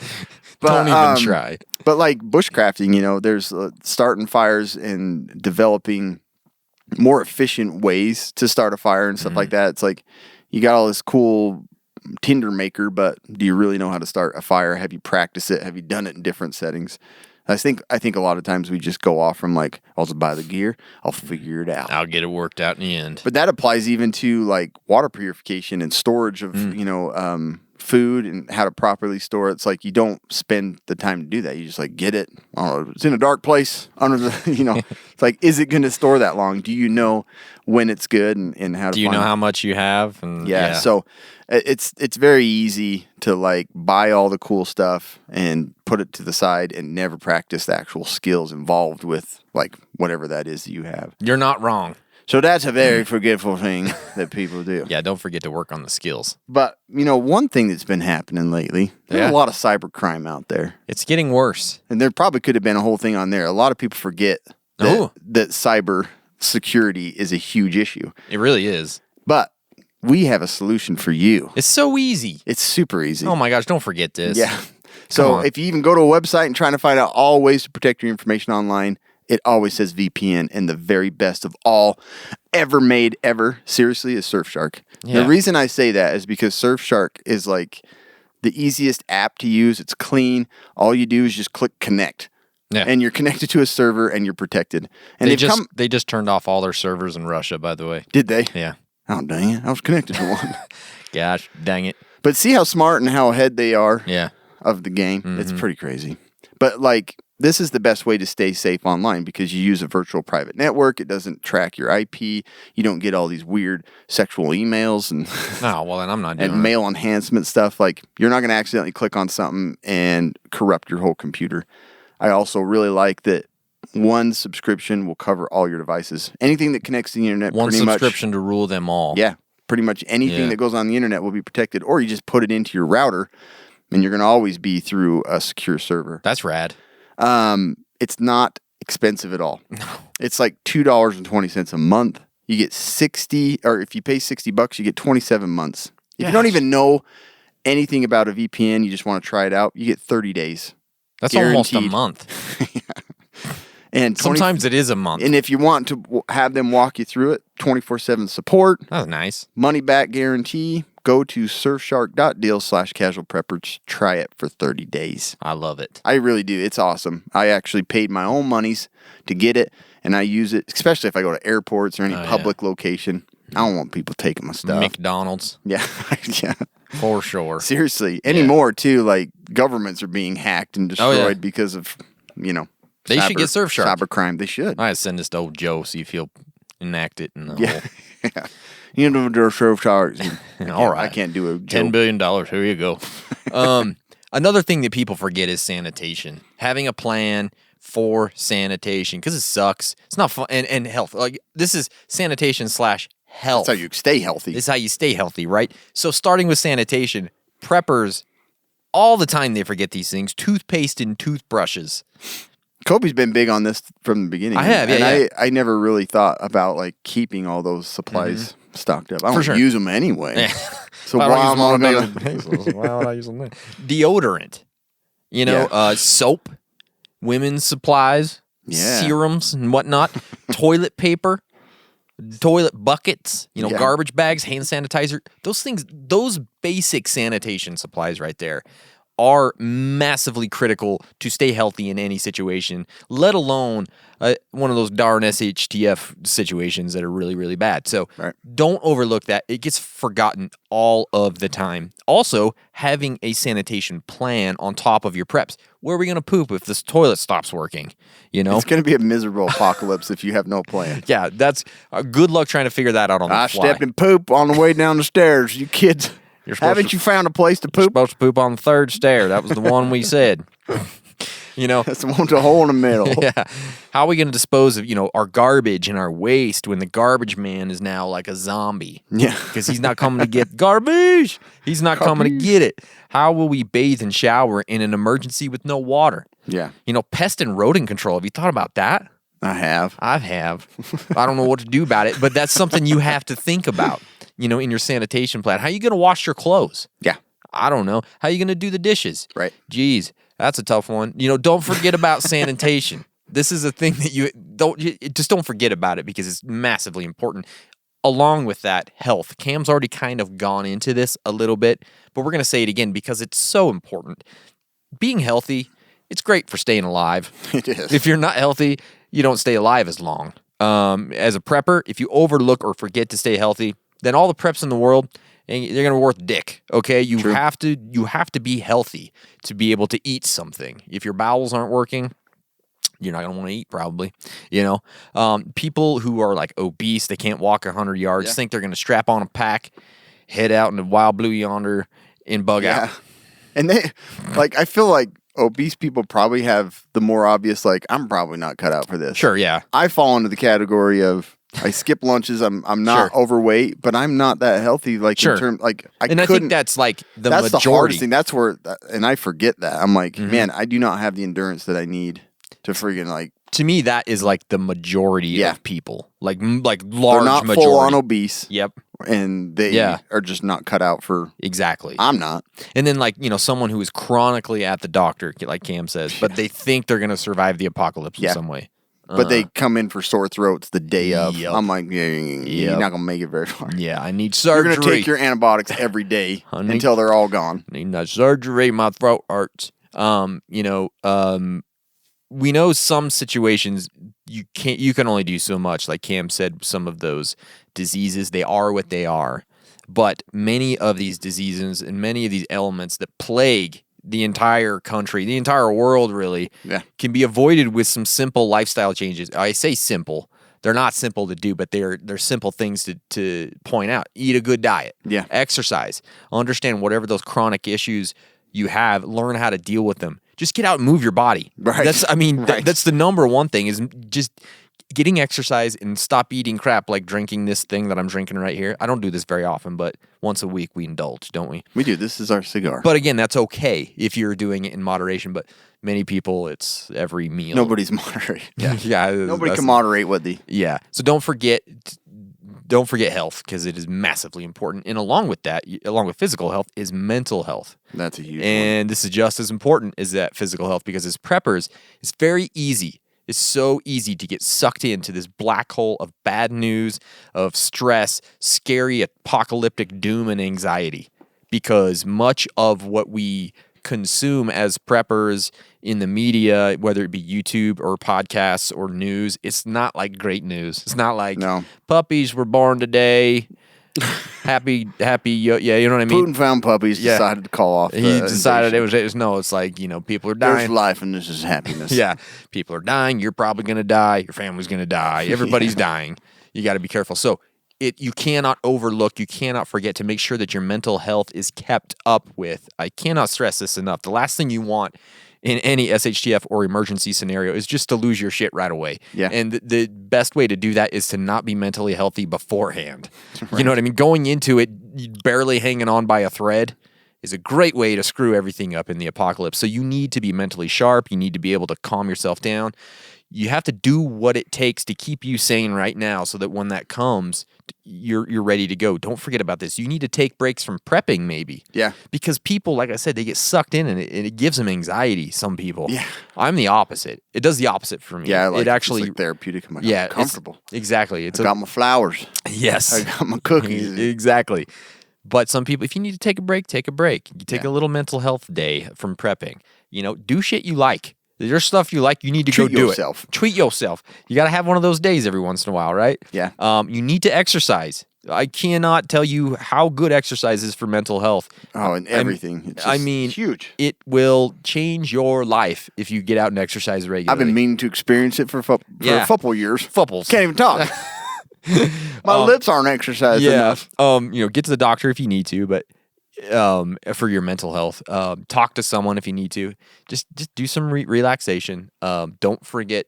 Don't even try. But, like, bushcrafting, there's starting fires and developing more efficient ways to start a fire and stuff like that. It's like, you got all this cool tinder maker, but do you really know how to start a fire? Have you practiced it? Have you done it in different settings? I think a lot of times we just go off from like, I'll just buy the gear, I'll figure it out. I'll get it worked out in the end. But that applies even to like water purification and storage of, food and how to properly store it. It's like you don't spend the time to do that. You just like get it. I don't know, it's in a dark place under the, it's like, is it going to store that long? Do you know when it's good and how to Do you know how much you have? And yeah. So it's very easy to like buy all the cool stuff and put it to the side and never practice the actual skills involved with like whatever that is that you have. You're not wrong. So that's a very forgetful thing that people do. Yeah, don't forget to work on the skills. But, one thing that's been happening lately, there's a lot of cybercrime out there. It's getting worse. And there probably could have been a whole thing on there. A lot of people forget that cyber security is a huge issue. It really is. But we have a solution for you. It's so easy. It's super easy. Oh my gosh, don't forget this. Yeah. So if you even go to a website and trying to find out all ways to protect your information online, it always says VPN, and the very best of all ever made ever, seriously, is Surfshark. Yeah. The reason I say that is because Surfshark is like the easiest app to use. It's clean. All you do is just click connect. Yeah. And you're connected to a server and you're protected. And they just turned off all their servers in Russia, by the way. Did they? Yeah. Oh, dang it. I was connected to one. Gosh, dang it. But see how smart and how ahead they are of the game? Mm-hmm. It's pretty crazy. But like, this is the best way to stay safe online because you use a virtual private network. It doesn't track your IP. You don't get all these weird sexual emails and then I'm not doing and mail enhancement stuff. Like, you're not going to accidentally click on something and corrupt your whole computer. I also really like that one subscription will cover all your devices. Anything that connects to the internet, one pretty much, subscription to rule them all. Yeah, pretty much anything that goes on the internet will be protected. Or you just put it into your router, and you're going to always be through a secure server. That's rad. It's not expensive at all. No. It's like $2.20 a month. You get 60, or if you pay $60, you get 27 months. If you don't even know anything about a VPN, you just want to try it out, you get 30 days. That's guaranteed. almost a month. And sometimes it is a month. And if you want to have them walk you through it, 24/7 support. That's nice. Money back guarantee. Go to surfshark.deal/casualprepper. Try it for 30 days. I love it. I really do. It's awesome. I actually paid my own monies to get it, and I use it, especially if I go to airports or any public location. I don't want people taking my stuff. McDonald's. Yeah. Yeah. For sure. Seriously. Anymore, too, like, governments are being hacked and destroyed because of, They should get Surfshark. Cybercrime. They should. I send this to old Joe, see if he'll enact it. In the yeah. You know, there are Surfsharks. All right. I can't do a $10 billion. Here you go. Another thing that people forget is sanitation. Having a plan for sanitation, because it sucks. It's not fun. And health. Like, this is sanitation / health. That's how you stay healthy. This is how you stay healthy, right? So starting with sanitation, preppers, all the time they forget these things. Toothpaste and toothbrushes. Kobe's been big on this from the beginning. I have, yeah. And I never really thought about, like, keeping all those supplies stocked up. I don't use them anyway. Yeah. So why am I why would I use them then? Deodorant. Soap, women's supplies, serums and whatnot, toilet paper, toilet buckets, garbage bags, hand sanitizer. Those things, those basic sanitation supplies right there are massively critical to stay healthy in any situation, let alone one of those darn SHTF situations that are really, really bad. So don't overlook that. It gets forgotten all of the time. Also, having a sanitation plan on top of your preps. Where are we going to poop if this toilet stops working? It's going to be a miserable apocalypse if you have no plan. Yeah, that's good luck trying to figure that out on the fly. I stepped in poop on the way down the stairs. You kids. Haven't you found a place to poop? You're supposed to poop on the third stair. That was the one we said. That's the one with a hole in the middle. Yeah. How are we going to dispose of, our garbage and our waste when the garbage man is now like a zombie? Yeah. Because he's not coming to get garbage. He's not coming to get it. How will we bathe and shower in an emergency with no water? Yeah. Pest and rodent control. Have you thought about that? I have. I don't know what to do about it, but that's something you have to think about. In your sanitation plan. How are you going to wash your clothes? Yeah. I don't know. How are you going to do the dishes? Right. Geez, that's a tough one. Don't forget about sanitation. This is a thing that you don't forget about it because it's massively important. Along with that, health. Cam's already kind of gone into this a little bit, but we're going to say it again because it's so important. Being healthy, it's great for staying alive. It is. If you're not healthy, you don't stay alive as long. As a prepper, if you overlook or forget to stay healthy, then all the preps in the world, they're going to be worth dick. Okay, you have to be healthy to be able to eat something. If your bowels aren't working, you're not going to want to eat probably. People who are like obese, they can't walk 100 yards, think they're going to strap on a pack, head out into wild blue yonder, and bug out. And I feel like obese people probably have the more obvious, like, I'm probably not cut out for this. Sure, yeah. I fall into the category of I skip lunches. I'm not overweight, but I'm not that healthy. Like in terms, like I think that's like that's majority. the hardest thing. That's where, and I forget that. I'm like, man, I do not have the endurance that I need to friggin' like. To me, that is like the majority of people, like large They're not majority. full on obese. Yep. And they are just not cut out for. Exactly. I'm not. And then someone who is chronically at the doctor, like Cam says, but they think they're going to survive the apocalypse in some way. But they come in for sore throats the day of. I'm like, you're not going to make it very far. Yeah, I need surgery. You're going to take your antibiotics every day until they're all gone. I need that surgery. My throat hurts. We know some situations you can only do so much. Like Cam said, some of those diseases, they are what they are. But many of these diseases and many of these elements that plague the entire country, the entire world really, can be avoided with some simple lifestyle changes. I say simple. They're not simple to do, but they're simple things to point out. Eat a good diet. Yeah. Exercise. Understand whatever those chronic issues you have, learn how to deal with them. Just get out and move your body. Right. That's the number one thing is just getting exercise and stop eating crap like drinking this thing that I'm drinking right here. I don't do this very often, but once a week we indulge, don't we? We do. This is our cigar. But again, that's okay if you're doing it in moderation. But many people, it's every meal. Nobody's moderate. Yeah. Nobody can moderate what the. Yeah. So don't forget health because it is massively important. And along with that, along with physical health, is mental health. That's a huge one. And this is just as important as that physical health because as preppers, it's very easy. It's so easy to get sucked into this black hole of bad news, of stress, scary apocalyptic doom and anxiety because much of what we consume as preppers in the media, whether it be YouTube or podcasts or news, it's not like great news. It's not like puppies were born today. happy, you know what I mean? Putin found puppies, decided to call off. He decided it was it's like, people are dying. There's life and this is happiness. People are dying. You're probably going to die. Your family's going to die. Everybody's dying. You got to be careful. So you cannot overlook, you cannot forget to make sure that your mental health is kept up with. I cannot stress this enough. The last thing you want in any SHTF or emergency scenario is just to lose your shit right away. Yeah. And the best way to do that is to not be mentally healthy beforehand. Right. You know what I mean? Going into it barely hanging on by a thread is a great way to screw everything up in the apocalypse. So you need to be mentally sharp. You need to be able to calm yourself down. You have to do what it takes to keep you sane right now so that when that comes, you're ready to go. Don't forget about this. You need to take breaks from prepping maybe. Yeah. Because people, like I said, they get sucked in and it gives them anxiety, some people. Yeah. I'm the opposite. It does the opposite for me. Yeah, it actually, it's like therapeutic. I'm comfortable. Exactly. I got my flowers. Yes. I got my cookies. Exactly. But some people, if you need to take a break, take a break. You take a little mental health day from prepping. Do shit you like. There's stuff you like, you need to go do it. Treat yourself. You got to have one of those days every once in a while, right? Yeah. You need to exercise. I cannot tell you how good exercise is for mental health. Oh, and everything. It's huge. It will change your life if you get out and exercise regularly. I've been meaning to experience it for a couple years. Fupples. Can't even talk. My lips aren't exercised enough. Get to the doctor if you need to, but for your mental health, talk to someone if you need to. Just do some relaxation. Don't forget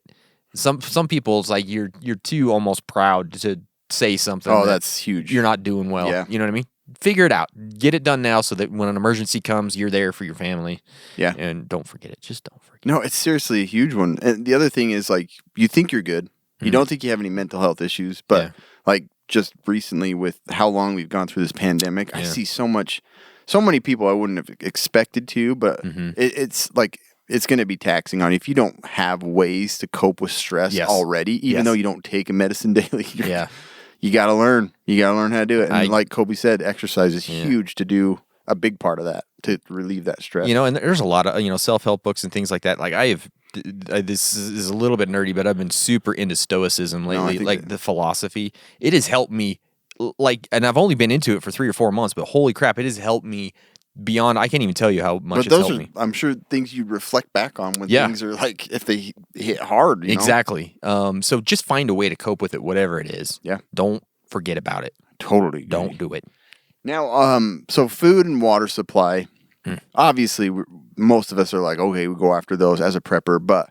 some people. It's like you're too almost proud to say something. Oh, that's huge. You're not doing well. Yeah. You know what I mean? Figure it out. Get it done now so that when an emergency comes, you're there for your family. Yeah. And don't forget it. Just don't forget. No, it's seriously a huge one. And the other thing is like you think you're good. You don't think you have any mental health issues, but like just recently with how long we've gone through this pandemic, I see so many people I wouldn't have expected to, but it's like it's going to be taxing on you if you don't have ways to cope with stress already, even though you don't take a medicine daily. You got to learn. You got to learn how to do it. And like Kobe said, exercise is huge to do a big part of that to relieve that stress. And there's a lot of, self-help books and things like that. Like this is a little bit nerdy, but I've been super into Stoicism lately, like the philosophy. It has helped me, and I've only been into it for 3 or 4 months, but holy crap, it has helped me beyond. I can't even tell you how much it's helped me. I'm sure, things you reflect back on when things are like, if they hit hard. Exactly. So just find a way to cope with it, whatever it is. Yeah. Don't forget about it. Totally. Don't do it. Now, so food and water supply, obviously, most of us are like, okay, we go after those as a prepper. But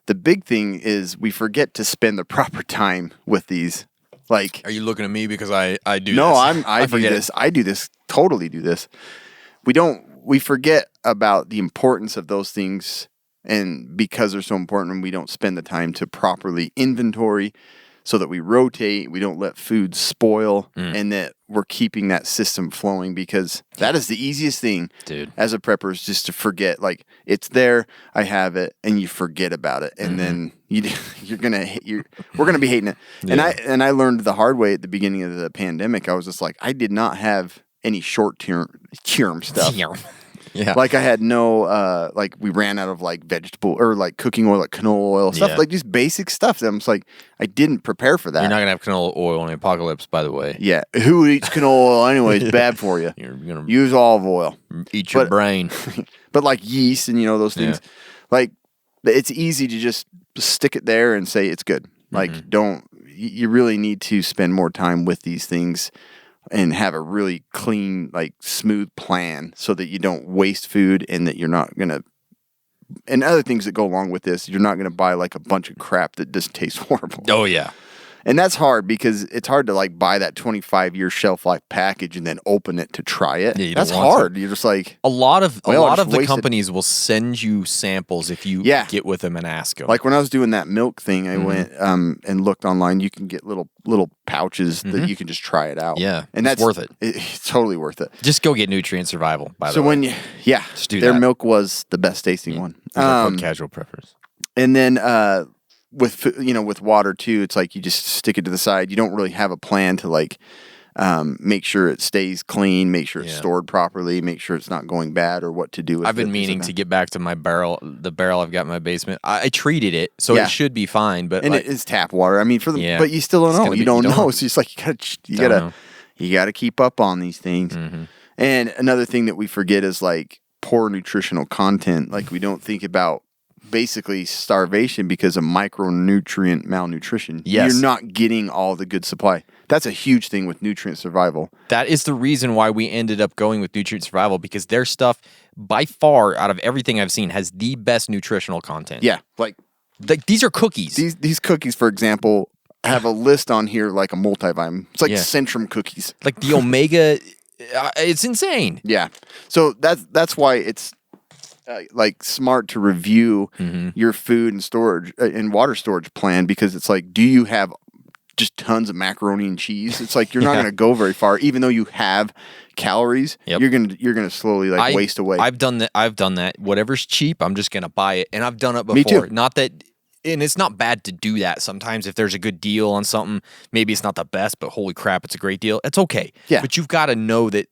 the big thing is we forget to spend the proper time with these. Like, are you looking at me because I do this? No, I do this. I do this. Totally do this. We forget about the importance of those things, and because they're so important, and we don't spend the time to properly inventory so that we rotate, we don't let food spoil, and that we're keeping that system flowing, because that is the easiest thing, dude, as a prepper, is just to forget. Like, it's there, I have it, and you forget about it, and then we're gonna be hating it. Yeah. And I learned the hard way at the beginning of the pandemic. I was just like, I did not have any short-term stuff. Yeah. Like, I had no, we ran out of, vegetable or, cooking oil, canola oil, stuff, just basic stuff. That I'm just like, I didn't prepare for that. You're not going to have canola oil in the apocalypse, by the way. Yeah. Who eats canola oil anyway? It's bad for you. You're going to use olive oil. Eat your brain. But, yeast and, those things, it's easy to just stick it there and say it's good. You really need to spend more time with these things and have a really clean, smooth plan so that you don't waste food, and that you're not going to, and other things that go along with this, you're not going to buy a bunch of crap that just tastes horrible. Oh, yeah. And that's hard, because it's hard to buy that 25-year shelf life package and then open it to try it. Yeah, that's hard. You're just like, a lot of the wasted. companies will send you samples if you get with them and ask them. Like when I was doing that milk thing, I went and looked online. You can get little pouches that you can just try it out. Yeah, and that's worth it. It's totally worth it. Just go get Nutrient Survival. By the way, so when just do their that. milk was the best tasting one. For casual preppers. And then with water too, it's like you just stick it to the side. You don't really have a plan to make sure it stays clean, make sure it's stored properly, make sure it's not going bad, or what to do with it. I've been meaning to get back to my barrel, the barrel I've got in my basement. I treated it, so it should be fine. But it is tap water. I mean, but you still don't know. You don't know. So it's like you gotta keep up on these things. And another thing that we forget is poor nutritional content. We don't think about basically starvation because of micronutrient malnutrition. Yes. You're not getting all the good supply. That's a huge thing with Nutrient Survival. That is the reason why we ended up going with Nutrient Survival, because their stuff, by far, out of everything I've seen, has the best nutritional content. Yeah. These are cookies. These cookies, for example, have a list on here like a multivitamin. It's Centrum cookies. The Omega, it's insane. Yeah. So that's why it's smart to review your food and storage and water storage plan, because it's do you have just tons of macaroni and cheese? It's you're not going to go very far, even though you have calories. Yep. You're gonna slowly waste away. I've done that. Whatever's cheap, I'm just gonna buy it, and I've done it before. Me too. Not that, and it's not bad to do that. Sometimes if there's a good deal on something, maybe it's not the best, but holy crap, it's a great deal. It's okay. Yeah. But you've got to know that.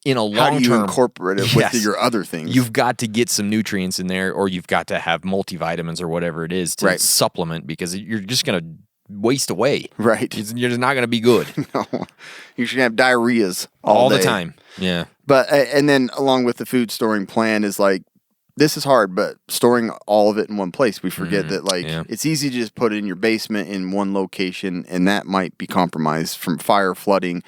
In a long term, how do you incorporate it with your other things? You've got to get some nutrients in there, or you've got to have multivitamins or whatever it is to supplement, because you're just going to waste away. Right. You're just not going to be good. No. You should have diarrheas all day. the time. Yeah. But, and then along with the food storing plan is this is hard, but storing all of it in one place, we forget that it's easy to just put it in your basement in one location, and that might be compromised from fire, flooding,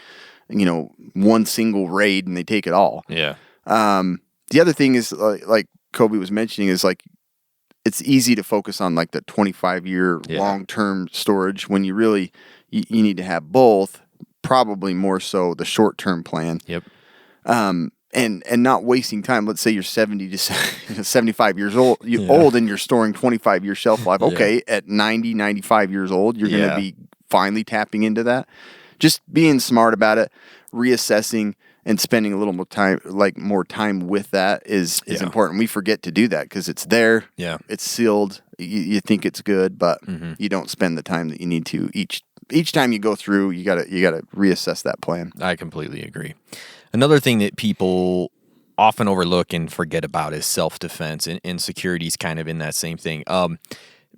one single raid, and they take it all. Yeah. The other thing is, like Kobe was mentioning, is it's easy to focus on the 25-year long-term storage, when you really you need to have both, probably more so the short-term plan. Yep. And not wasting time. Let's say you're 70 to 75 years old, and you're storing 25-year shelf life. Okay, at 90, 95 years old, you're going to be finally tapping into that. Just being smart about it, reassessing, and spending a little more time with that is important. We forget to do that because it's there. Yeah, it's sealed. You think it's good, but you don't spend the time that you need to. Each time you go through, you gotta reassess that plan. I completely agree. Another thing that people often overlook and forget about is self-defense, and security is kind of in that same thing.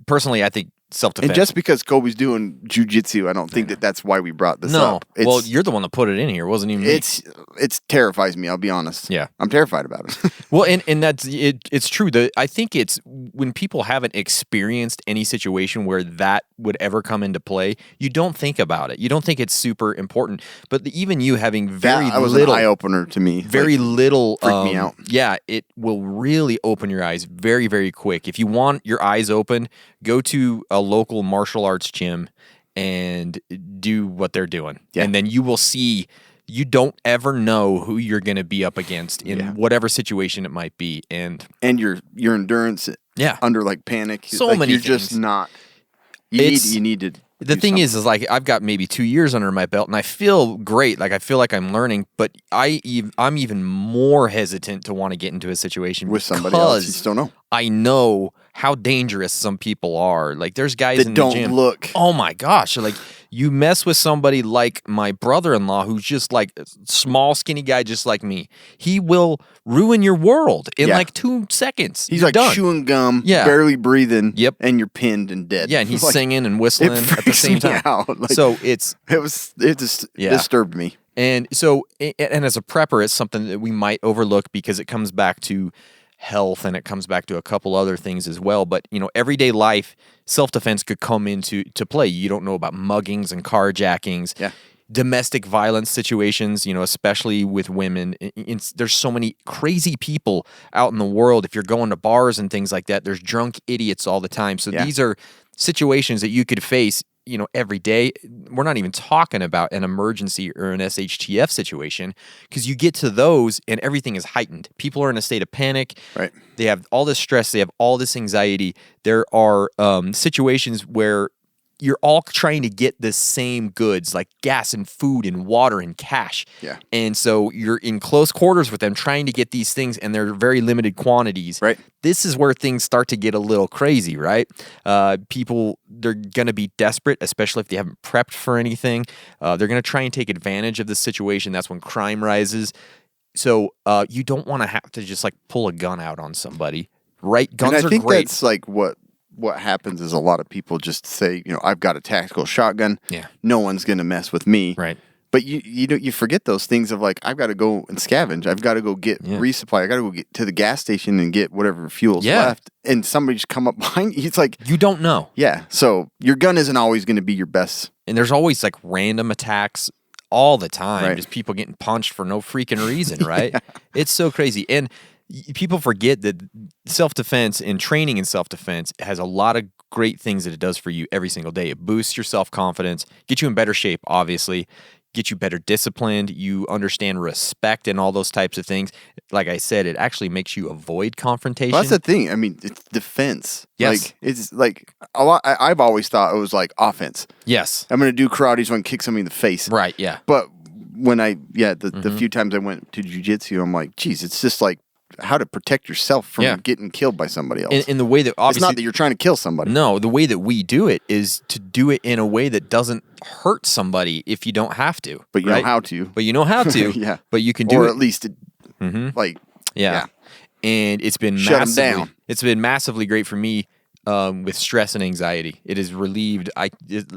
Personally, I think self-defense. And just because Kobe's doing jujitsu, I don't think that's why we brought this up. Well, you're the one that put it in here. It wasn't even me. It terrifies me, I'll be honest. Yeah. I'm terrified about it. Well, and that's it. It's true. I think it's when people haven't experienced any situation where that would ever come into play, you don't think about it. You don't think it's super important. But even you having very that was little an eye opener to me. Very little freaked me out. Yeah, it will really open your eyes very, very quick. If you want your eyes open, go to a local martial arts gym and do what they're doing. Yeah. And then you will see you don't ever know who you're going to be up against in whatever situation it might be. And your endurance under like panic. So like many you're things. Just not you need to the thing is like I've got maybe 2 years under my belt and I feel great. Like I feel like I'm learning, but I'm even more hesitant to want to get into a situation with somebody else you still know. I know how dangerous some people are. Like there's guys that in the don't gym. Look. Oh my gosh! Like you mess with somebody like my brother-in-law, who's just like a small, skinny guy, just like me. He will ruin your world in like 2 seconds. He's You're like done. chewing gum, barely breathing. Yep. And you're pinned and dead. Yeah, and he's like, singing and whistling at the same time. Like, so it just disturbed me. And so, and as a prepper, it's something that we might overlook because it comes back to health and it comes back to a couple other things as well. But, everyday life, self-defense could come into play. You don't know about muggings and carjackings. Yeah. Domestic violence situations, especially with women. There's so many crazy people out in the world. If you're going to bars and things like that, there's drunk idiots all the time. So these are situations that you could face, every day. We're not even talking about an emergency or an SHTF situation because you get to those and everything is heightened. People are in a state of panic. Right. They have all this stress. They have all this anxiety. There are situations where you're all trying to get the same goods like gas and food and water and cash. Yeah. And so you're in close quarters with them trying to get these things and they're very limited quantities. Right. This is where things start to get a little crazy, right? People, they're going to be desperate, especially if they haven't prepped for anything. They're going to try and take advantage of the situation. That's when crime rises. So you don't want to have to just like pull a gun out on somebody, right? Guns and I think are great. That's like what happens is a lot of people just say, I've got a tactical shotgun. Yeah. No one's going to mess with me. Right. But you forget those things of like, I've got to go and scavenge. I've got to go get resupply. I got to go get to the gas station and get whatever fuel's left. And somebody just come up behind you. It's like, you don't know. Yeah. So your gun isn't always going to be your best. And there's always like random attacks all the time. Right. Just people getting punched for no freaking reason, right? It's so crazy. And people forget that self-defense and training in self-defense has a lot of great things that it does for you every single day. It boosts your self-confidence, gets you in better shape, obviously, get you better disciplined. You understand respect and all those types of things. Like I said, it actually makes you avoid confrontation. Well, that's the thing. I mean, it's defense. Yes. Like, it's like a lot. I've always thought it was like offense. Yes. I'm going to do karate so I can kick somebody in the face. Right, yeah. But when the few times I went to jiu-jitsu, I'm like, geez, it's just like how to protect yourself from getting killed by somebody else. In the way that obviously... It's not that you're trying to kill somebody. No, the way that we do it is to do it in a way that doesn't hurt somebody if you don't have to. But you know how to. But you know how to. Yeah. But you can do it. Or at least, like... Yeah. And it's been Shut 'em down. It's been massively great for me with stress and anxiety. It has relieved... It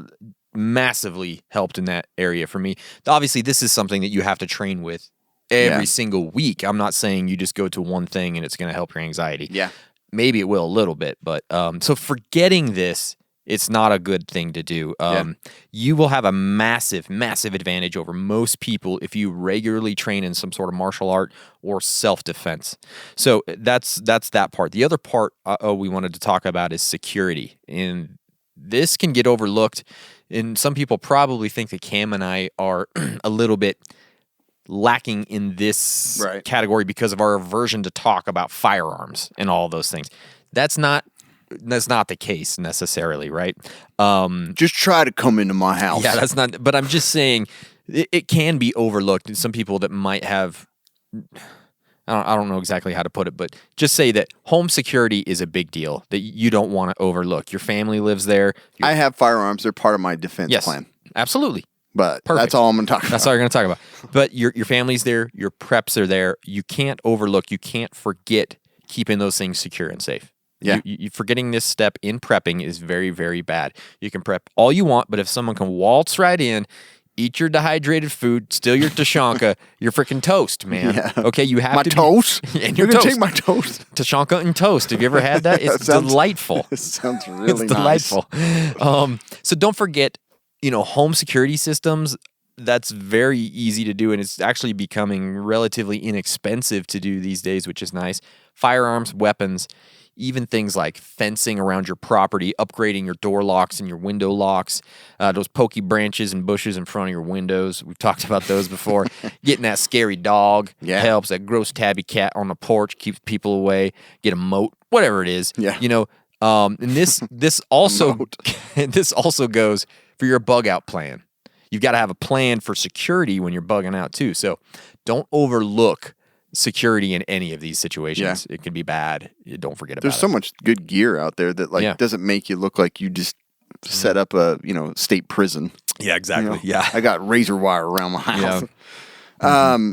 massively helped in that area for me. Obviously, this is something that you have to train with every single week. I'm not saying you just go to one thing and it's going to help your anxiety. Yeah. Maybe it will a little bit, but so forgetting this, it's not a good thing to do. You will have a massive, massive advantage over most people if you regularly train in some sort of martial art or self-defense. So that's that part. The other part we wanted to talk about is security. And this can get overlooked. And some people probably think that Cam and I are a little bit lacking in this category because of our aversion to talk about firearms and all those things. That's not the case necessarily, right? Just try to come into my house. Yeah, that's not. But I'm just saying it can be overlooked. And some people that might have, I don't know exactly how to put it, but just say that home security is a big deal that you don't want to overlook. Your family lives there. I have firearms. They're part of my defense plan. Absolutely. But Perfect. that's all I'm going to talk about. That's all you're going to talk about. But your family's there, your preps are there. You can't overlook, you can't forget keeping those things secure and safe. Yeah. You forgetting this step in prepping is very, very bad. You can prep all you want, but if someone can waltz right in, eat your dehydrated food, steal your Tashanka, you're freaking toast, man. Yeah. Okay, you have My to toast? and You're your going to toast. take my toast? Tashanka and toast. Have you ever had that? It's delightful. It sounds really It's nice. delightful. So don't forget, home security systems. That's very easy to do, and it's actually becoming relatively inexpensive to do these days, which is nice. Firearms, weapons, even things like fencing around your property, upgrading your door locks and your window locks, those pokey branches and bushes in front of your windows. We've talked about those before. Getting that scary dog helps. That gross tabby cat on the porch keeps people away. Get a moat, whatever it is. Yeah. And this also this also goes for your bug out plan. You've got to have a plan for security when you're bugging out too. So don't overlook security in any of these situations. It can be bad. Don't forget about it. There's so much good gear out there that doesn't make you look like you just set up a state prison. Yeah, exactly. Yeah, I got razor wire around my house. Yeah.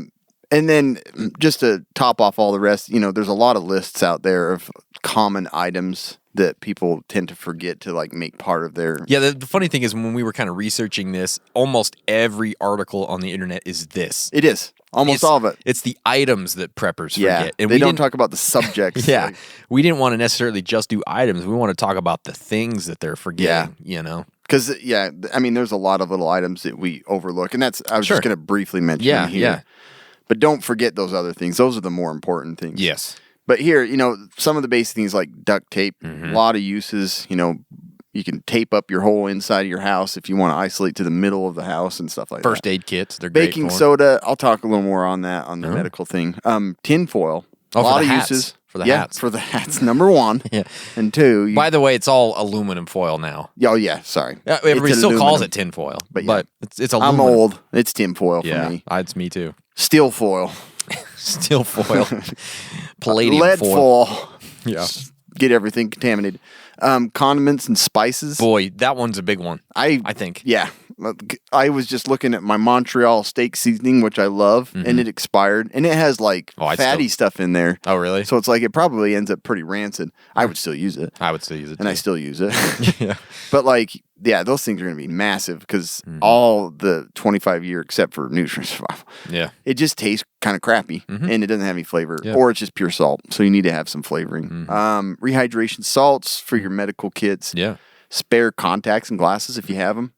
And then just to top off all the rest, there's a lot of lists out there of common items that people tend to forget to make part of their... Yeah, the funny thing is when we were kind of researching this, almost every article on the internet is this. It is. Almost all of it. It's the items that preppers forget. And they don't talk about the subjects. Yeah. We didn't want to necessarily just do items. We want to talk about the things that they're forgetting, Because, there's a lot of little items that we overlook. And I was just going to briefly mention them here. Yeah. But don't forget those other things. Those are the more important things. Yes. But here, some of the basic things like duct tape, a lot of uses, you can tape up your whole inside of your house if you want to isolate to the middle of the house and stuff like that. First aid kits, they're great. Baking soda, I'll talk a little more on that on the medical thing. Tin foil, a lot of uses. For the hats. For the hats, number one. Yeah. And two. By the way, it's all aluminum foil now. Oh, yeah, sorry. Everybody still calls it tin foil, but it's aluminum. I'm old. It's tin foil for me. It's me too. Steel foil. Steel foil. Palladium lead foil. Yeah. Get everything contaminated. Condiments and spices. Boy, that one's a big one. I think. Yeah. I was just looking at my Montreal steak seasoning, which I love, and it expired. And it has fatty stuff in there. Oh, really? So it's it probably ends up pretty rancid. I would still use it. I would still use it. And too. I still use it. Yeah. But those things are going to be massive because all the 25-year, except for nutrient survival, it just tastes kind of crappy and it doesn't have any flavor, or it's just pure salt. So you need to have some flavoring. Rehydration salts for your medical kits. Yeah. Spare contacts and glasses if you have them.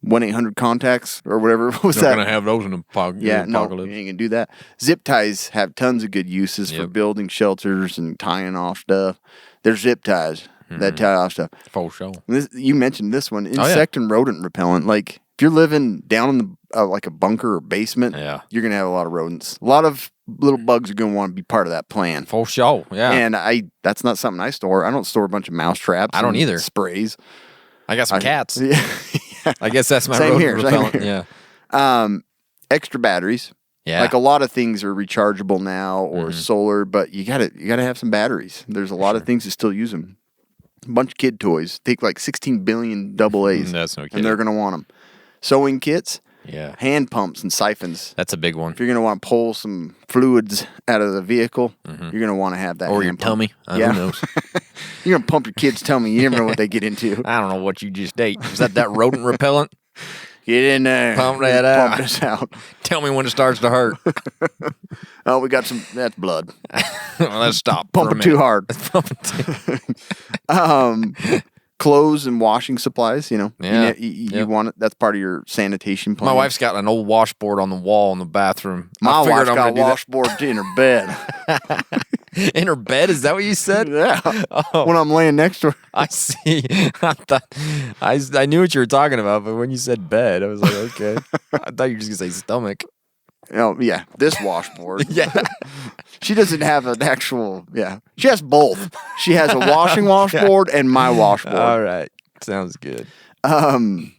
1-800 contacts or whatever was that? You're going to have those in the apocalypse. Yeah, no, you ain't going to do that. Zip ties have tons of good uses for building shelters and tying off stuff. There's zip ties that tie off stuff. For sure. You mentioned this one, insect and rodent repellent. If you're living down in the a bunker or basement, you're going to have a lot of rodents. A lot of little bugs are going to want to be part of that plan. For sure, yeah. And that's not something I store. I don't store a bunch of mouse traps. I don't either. Sprays. I got some cats. Yeah. I guess that's my Same rodent here, repellent. Yeah. Extra batteries. Yeah. A lot of things are rechargeable now or solar, but you gotta have some batteries. There's a lot of things that still use them. A bunch of kid toys take 16 billion AA's. That's no kidding. And they're gonna want them. Sewing kits. Yeah. Hand pumps and siphons. That's a big one. If you're gonna want to pull some fluids out of the vehicle, you're gonna want to have that. Or your tummy. Who knows? You're gonna pump your kid's tummy. You never know what they get into. I don't know what you just ate. Is that rodent repellent? Get in there. Pump that out. Pump this out. Tell me when it starts to hurt. Oh, we got some. That's blood. Well, let's stop. Pump it too hard. Clothes and washing supplies. You want it. That's part of your sanitation plan. My wife's got an old washboard on the wall in the bathroom. My wife's got a washboard in her bed. In her bed? Is that what you said? Yeah. Oh. When I'm laying next to her. I see. I knew what you were talking about, but when you said bed, I was like, okay. I thought you were just going to say stomach. Oh, yeah. This washboard. Yeah. She doesn't have an actual, She has both. She has a washboard and my washboard. All right. Sounds good.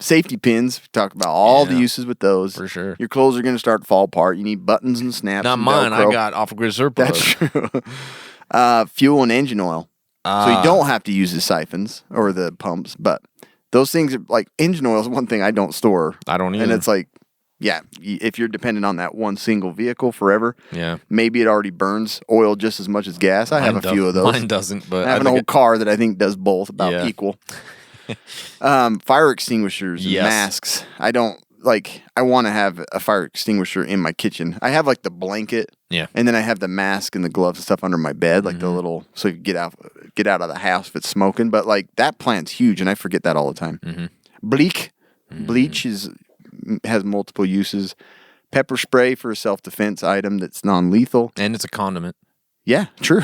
Safety pins. We talk about all the uses with those. For sure. Your clothes are going to start to fall apart. You need buttons and snaps. Not and mine. Velcro. I got off-grid surplus. That's true. Fuel and engine oil. So you don't have to use the siphons or the pumps, but those things are engine oil is one thing I don't store. I don't either. And it's yeah, if you're dependent on that one single vehicle forever, Yeah. maybe it already burns oil just as much as gas. I have a few of those. Mine doesn't, but I have an old car that I think does both about equal. Fire extinguishers and masks. I don't like. I want to have a fire extinguisher in my kitchen. I have like the blanket, and then I have the mask and the gloves and stuff under my bed, like the little so you get out of the house if it's smoking. But like that plant's huge, and I forget that all the time. Bleach has multiple uses. Pepper spray for a self-defense item that's non-lethal. And it's a condiment. Yeah, true.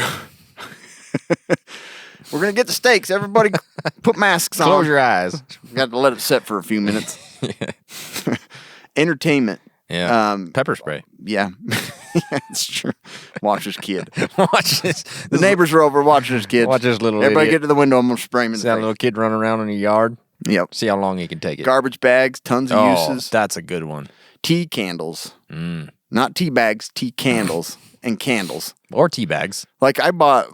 We're going to get the steaks. Everybody put masks on. Close your eyes. Got to let it set for a few minutes. Entertainment. Yeah. Pepper spray. Yeah. It's true. Watch this kid. Watch this. The neighbors are over. Watch this kid. Watch this little Everybody idiot. get to the window. I'm going to spray him in See the that face. little kid running around in the yard? Yep. See how long he can take it. Garbage bags. Tons of uses. That's a good one. Tea candles. Not tea bags. Tea candles. And candles. Or tea bags. Like I bought,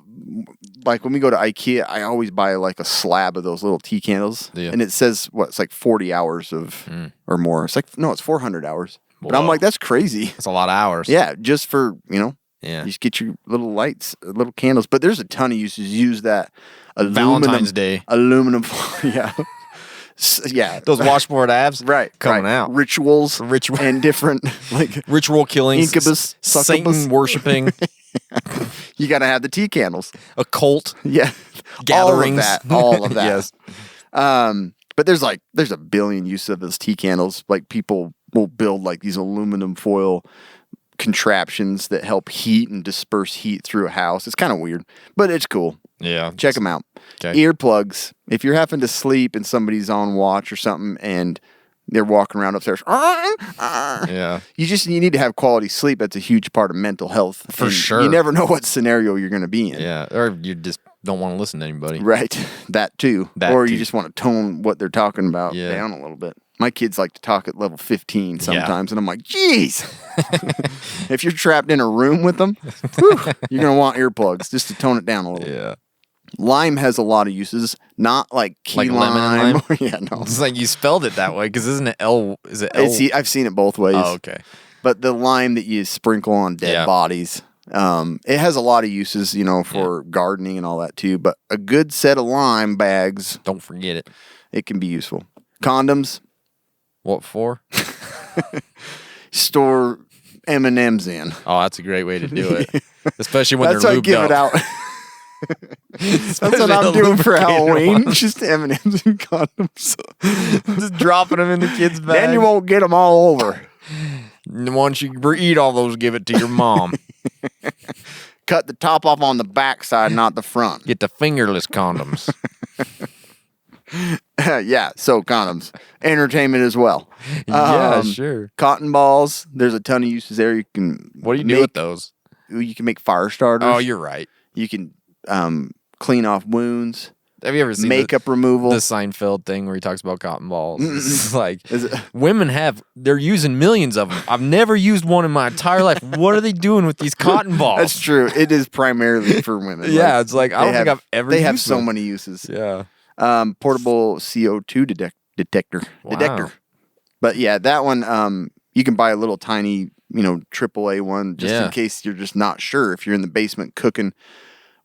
like when we go to IKEA, I always buy like a slab of those little tea candles. Yeah. And it says, it's like 40 hours of, or more. It's like, no, it's 400 hours. But I'm like, that's crazy. That's a lot of hours. Yeah, just for, you Yeah. just get your little lights, little candles. But there's a ton of uses. Use that Valentine's Day. Aluminum, yeah. Yeah. Those washboard abs coming out. Rituals. And different, like. Ritual killings. Incubus. Satan succubus. worshipping. You got to have the tea candles. Occult. Yeah. Gatherings. All of that. Yes. But there's a billion uses of those tea candles. Like people will build like these aluminum foil contraptions that help heat and disperse heat through a house. It's kind of weird, but it's cool. Yeah. Check them out. Okay. Earplugs. If you're having to sleep and somebody's on watch or something and they're walking around upstairs, Yeah. you need to have quality sleep. That's a huge part of mental health. For And sure. You never know what scenario you're going to be in. Yeah. Or you just don't want to listen to anybody. Right. That too. That or too. you just want to tone what they're talking about Yeah. down a little bit. My kids like to talk at level 15 sometimes, and I'm like, geez. If you're trapped in a room with them, whew, you're going to want earplugs just to tone it down a little. Yeah. Lime has a lot of uses, not like key Like lemon lime. and lime? Yeah, no. It's like you spelled it that way because isn't it L? Is it L? I've seen it both ways. Oh, okay. But the lime that you sprinkle on dead bodies, it has a lot of uses, for gardening and all that too. But a good set of lime bags, Don't forget it. it can be useful. Condoms, What for? store M&Ms in. Oh, that's a great way to do it. Especially when That's they're how I lubed give up. it out. That's what I'm doing for Halloween. Just M&Ms and condoms. Just dropping them in the kids' bag. Then you won't get them all over. Once you eat all those, give it to your mom. Cut the top off on the back side, not the front. Get the fingerless condoms. Yeah, so condoms. Entertainment as well. Sure. Cotton balls. There's a ton of uses there. You can. What do you do with those? You can make fire starters. Oh, you're right. You can clean off wounds. Have you ever seen makeup removal? the Seinfeld thing where he talks about cotton balls? It's like Is it- women they're using millions of them. I've never used one in my entire life. What are they doing with these cotton balls? That's true. It is primarily for women. Yeah, it's like I don't think I've ever. They have used so one. many uses. Yeah. Portable CO2 detector. Wow. But yeah, that one, you can buy a little tiny, AAA one just Yeah. in case you're just not sure. If you're in the basement cooking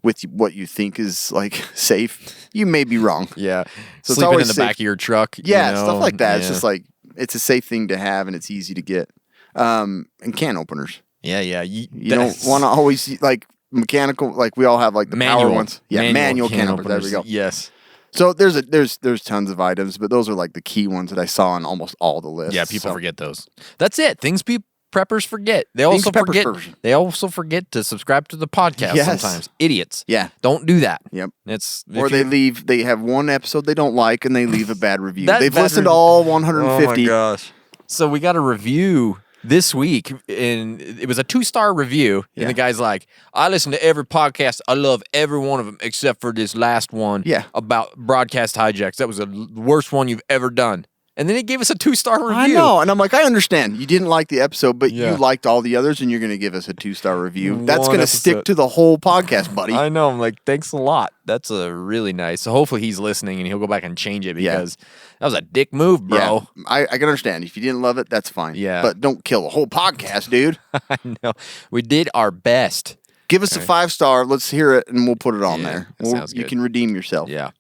with what you think is like safe, you may be wrong. Yeah. So it's Sleeping always in the safe. back of your truck. Yeah, you know? stuff like that. It's Yeah. just like, it's a safe thing to have and it's easy to get. And can openers. Yeah. You don't want to always like mechanical, like we all have like the power ones. Yeah, manual can openers. There we go. Yes. So there's tons of items, but those are like the key ones that I saw on almost all the lists. Yeah, people So- forget those. That's it. Things preppers forget. They Things also preppers forget. forget. They also forget to subscribe to the podcast Yes. sometimes. Idiots. Yeah. Don't do that. Yep. It's Or they have one episode they don't like and they leave a bad review. That They've bad listened to review- all 150. Oh my gosh. So we got a review this week, and it was a 2-star review. Yeah. And the guy's like, I listen to every podcast. I love every one of them except for this last one Yeah. about broadcast hijacks. That was the worst one you've ever done. And then he gave us a 2-star review. I know. And I'm like, I understand. You didn't like the episode, but you liked all the others, and you're going to give us a 2-star review. That's going to stick to the whole podcast, buddy. I know. I'm like, thanks a lot. That's a really nice. So hopefully he's listening, and he'll go back and change it because that was a dick move, bro. Yeah, I can understand. If you didn't love it, that's fine. Yeah. But don't kill the whole podcast, dude. I know. We did our best. Give us a 5-star. Let's hear it, and we'll put it on there. Sounds you good. can redeem yourself. Yeah.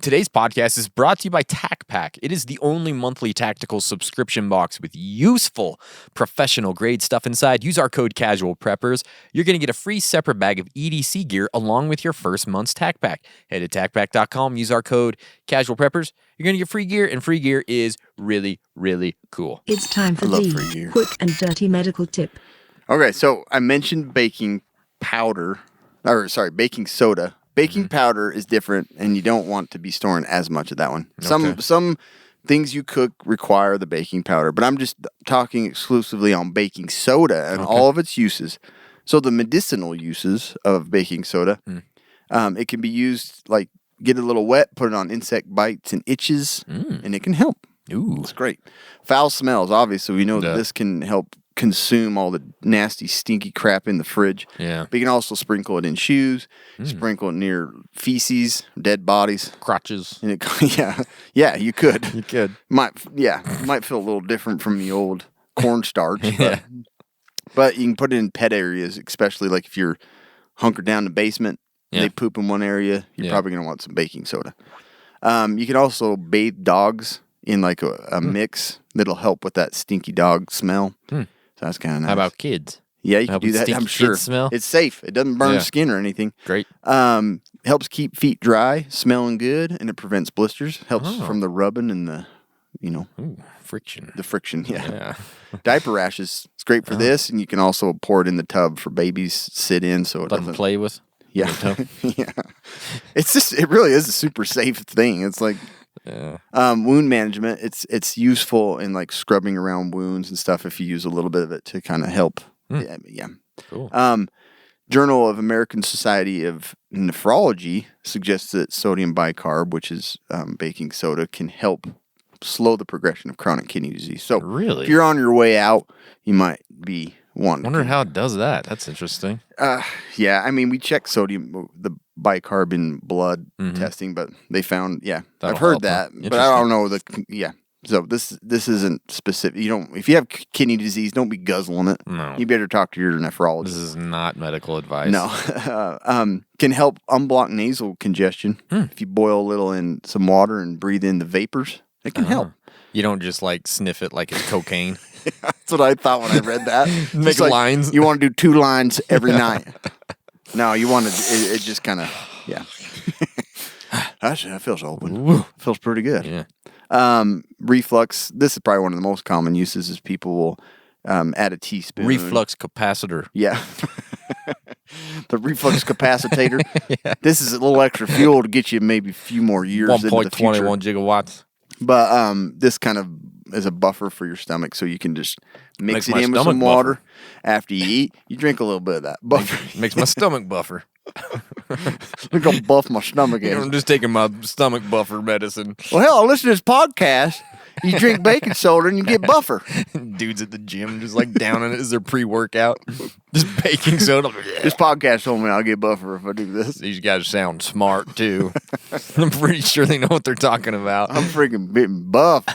Today's podcast is brought to you by Tacpak. It is the only monthly tactical subscription box with useful professional grade stuff inside. Use our code CasualPreppers. You're going to get a free separate bag of EDC gear along with your first month's Tacpak. Head to tacpak.com. Use our code CasualPreppers. You're going to get free gear, and free gear is really, really cool. It's time for love free gear. the quick and dirty medical tip. Okay, so I mentioned baking soda. Baking powder is different, and you don't want to be storing as much of that one. Okay. Some things you cook require the baking powder, but I'm just talking exclusively on baking soda and all of its uses. So the medicinal uses of baking soda, it can be used like get it a little wet, put it on insect bites and itches, and it can help. Ooh. It's great. Foul smells, obviously, we know that this can help consume all the nasty, stinky crap in the fridge. Yeah. But you can also sprinkle it in shoes, sprinkle it near feces, dead bodies. Crotches. And yeah, you could. You could. Might feel a little different from the old cornstarch. But you can put it in pet areas, especially like if you're hunkered down in the basement, and they poop in one area, you're probably going to want some baking soda. You can also bathe dogs in like a mix that'll help with that stinky dog smell. So that's kind of nice. How about kids? Yeah, you can do that. I'm sure. Smell? It's safe. It doesn't burn skin or anything. Great. Helps keep feet dry, smelling good, and it prevents blisters. Helps from the rubbing and the, Friction. the friction. Yeah. Diaper rashes. It's great for this, and you can also pour it in the tub for babies sit in so it Let them doesn't play with. Yeah. Yeah. It really is a super safe thing. It's like wound management. It's useful in like scrubbing around wounds and stuff if you use a little bit of it to kind of help. Yeah. Cool. Journal of American Society of Nephrology suggests that sodium bicarb, which is baking soda, can help slow the progression of chronic kidney disease. So really, if you're on your way out, you might be wanting. Wonder how it does that. That's interesting. Yeah, I mean, we checked sodium, the bicarb in blood testing, but they found, I've heard that, but I don't know So this isn't specific. If you have kidney disease, don't be guzzling it. No. You better talk to your nephrologist. This is not medical advice. No. Can help unblock nasal congestion. If you boil a little in some water and breathe in the vapors, it can help. You don't just like sniff it like it's cocaine. That's what I thought when I read that. Make lines. You want to do 2 lines every night. No, you want to, it just kind of, Actually, that feels open. Feels pretty good. Yeah. Reflux. This is probably one of the most common uses is people will add a teaspoon. Reflux capacitor. Yeah. The reflux capacitator. This is a little extra fuel to get you maybe a few more years into the future. 1.21 gigawatts. But this kind of is a buffer for your stomach, so you can just mix it in with some stomach water. After you eat, you drink a little bit of that buffer. Makes my stomach buffer. I'm going to buff my stomach in. I'm just taking my stomach buffer medicine. Well, hell, I listen to this podcast. You drink baking soda and you get buffer. Dudes at the gym just like downing it as their pre-workout. Just baking soda. This podcast told me I'll get buffer if I do this. These guys sound smart, too. I'm pretty sure they know what they're talking about. I'm freaking bitten buff.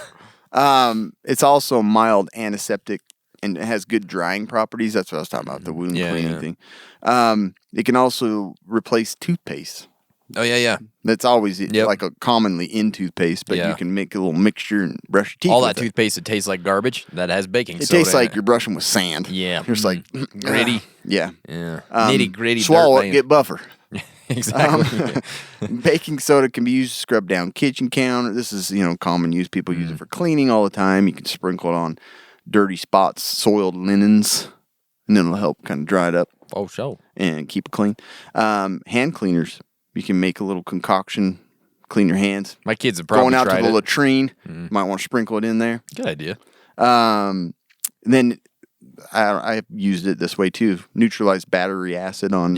It's also mild antiseptic and it has good drying properties. That's what I was talking about, the wound cleaning thing. It can also replace toothpaste. Oh, yeah. That's always like a commonly in toothpaste, but you can make a little mixture and brush your teeth. All that toothpaste that tastes like garbage, that has baking soda. It tastes like you're brushing with sand. Yeah. You're just like gritty. Yeah. Nitty gritty. Swallow it, get buffer. Exactly. Baking soda can be used to scrub down kitchen counter. This is, common use. People use it for cleaning all the time. You can sprinkle it on dirty spots, soiled linens, and then it'll help kind of dry it up. Oh, sure. And keep it clean. Hand cleaners. You can make a little concoction, clean your hands. My kids have probably tried it. Going out to the latrine, might want to sprinkle it in there. Good idea. Then I've used it this way too. Neutralized battery acid on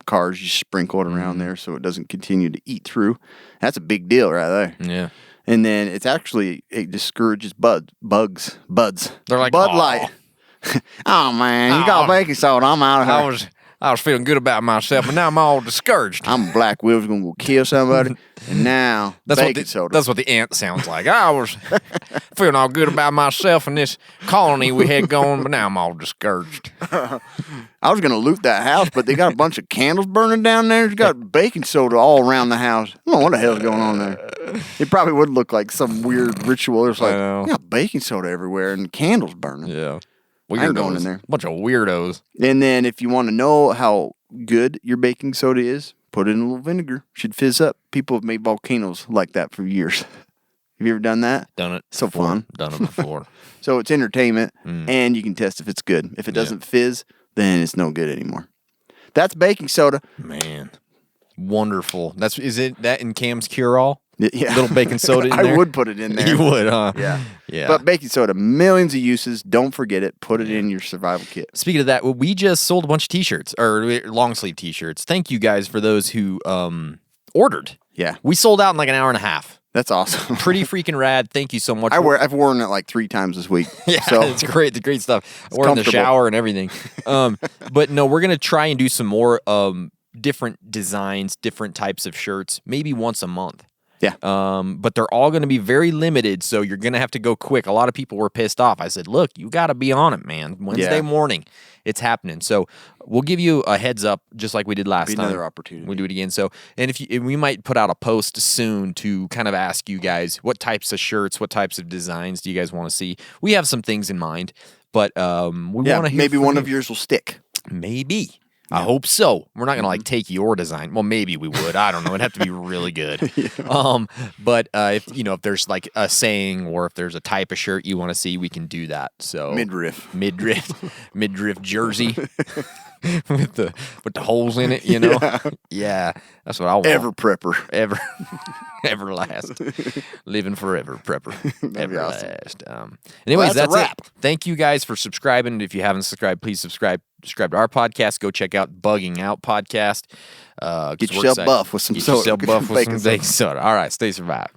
cars. You sprinkle it around there so it doesn't continue to eat through. That's a big deal right there. Yeah. And then it discourages bugs. They're like, Bud "Aw." Light. Oh man, you got baking soda. I'm out of here. I was feeling good about myself, but now I'm all discouraged. I'm a black widow gonna go kill somebody, and now baking soda. That's what the ant sounds like. I was feeling all good about myself and this colony we had going, but now I'm all discouraged. I was gonna loot that house, but they got a bunch of candles burning down there. There's got baking soda all around the house. I don't know what the hell's going on there. It probably would look like some weird ritual. It's like, you got baking soda everywhere and candles burning. Yeah. I ain't going in there. Bunch of weirdos. And then if you want to know how good your baking soda is, put it in a little vinegar. Should fizz up. People have made volcanoes like that for years. Have you ever done that? Done it. So before. fun. Done it before. So it's entertainment, and you can test if it's good. If it doesn't fizz, then it's no good anymore. That's baking soda. Man, wonderful. Is it that in Cam's Cure-All? Yeah. Little baking soda in there? I would put it in there. You would, huh? Yeah. Yeah. But baking soda, millions of uses. Don't forget it. Put it in your survival kit. Speaking of that, we just sold a bunch of T-shirts, or long sleeve T-shirts. Thank you guys for those who ordered. Yeah. We sold out in like an hour and a half. That's awesome. Pretty freaking rad. Thank you so much. I've worn it like 3 times this week. Yeah, so it's great. It's great stuff. We're in the shower and everything. But no, we're gonna try and do some more different designs, different types of shirts, maybe once a month. Yeah. But they're all going to be very limited, so you're going to have to go quick. A lot of people were pissed off. I said, look, you got to be on it, man. Wednesday morning, it's happening. So we'll give you a heads up, just like we did last time. Another opportunity. We'll do it again. So, and we might put out a post soon to kind of ask you guys what types of shirts, what types of designs do you guys want to see? We have some things in mind, but we want to hear maybe from one you. of yours will stick. Maybe. I hope so. We're not gonna take your design. Well, maybe we would. I don't know. It'd have to be really good. But if there's like a saying or if there's a type of shirt you want to see, we can do that. So midriff jersey with the holes in it. Yeah, that's what I want. Ever prepper. Everlast. Living forever, prepper. Everlast. Awesome. Anyways, Well, that's a wrap. it. Thank you guys for subscribing. If you haven't subscribed, please subscribe. Subscribe to our podcast. Go check out Bugging Out Podcast. Get yourself buff with some soda. Get yourself buff with some baking soda. All right, stay survived.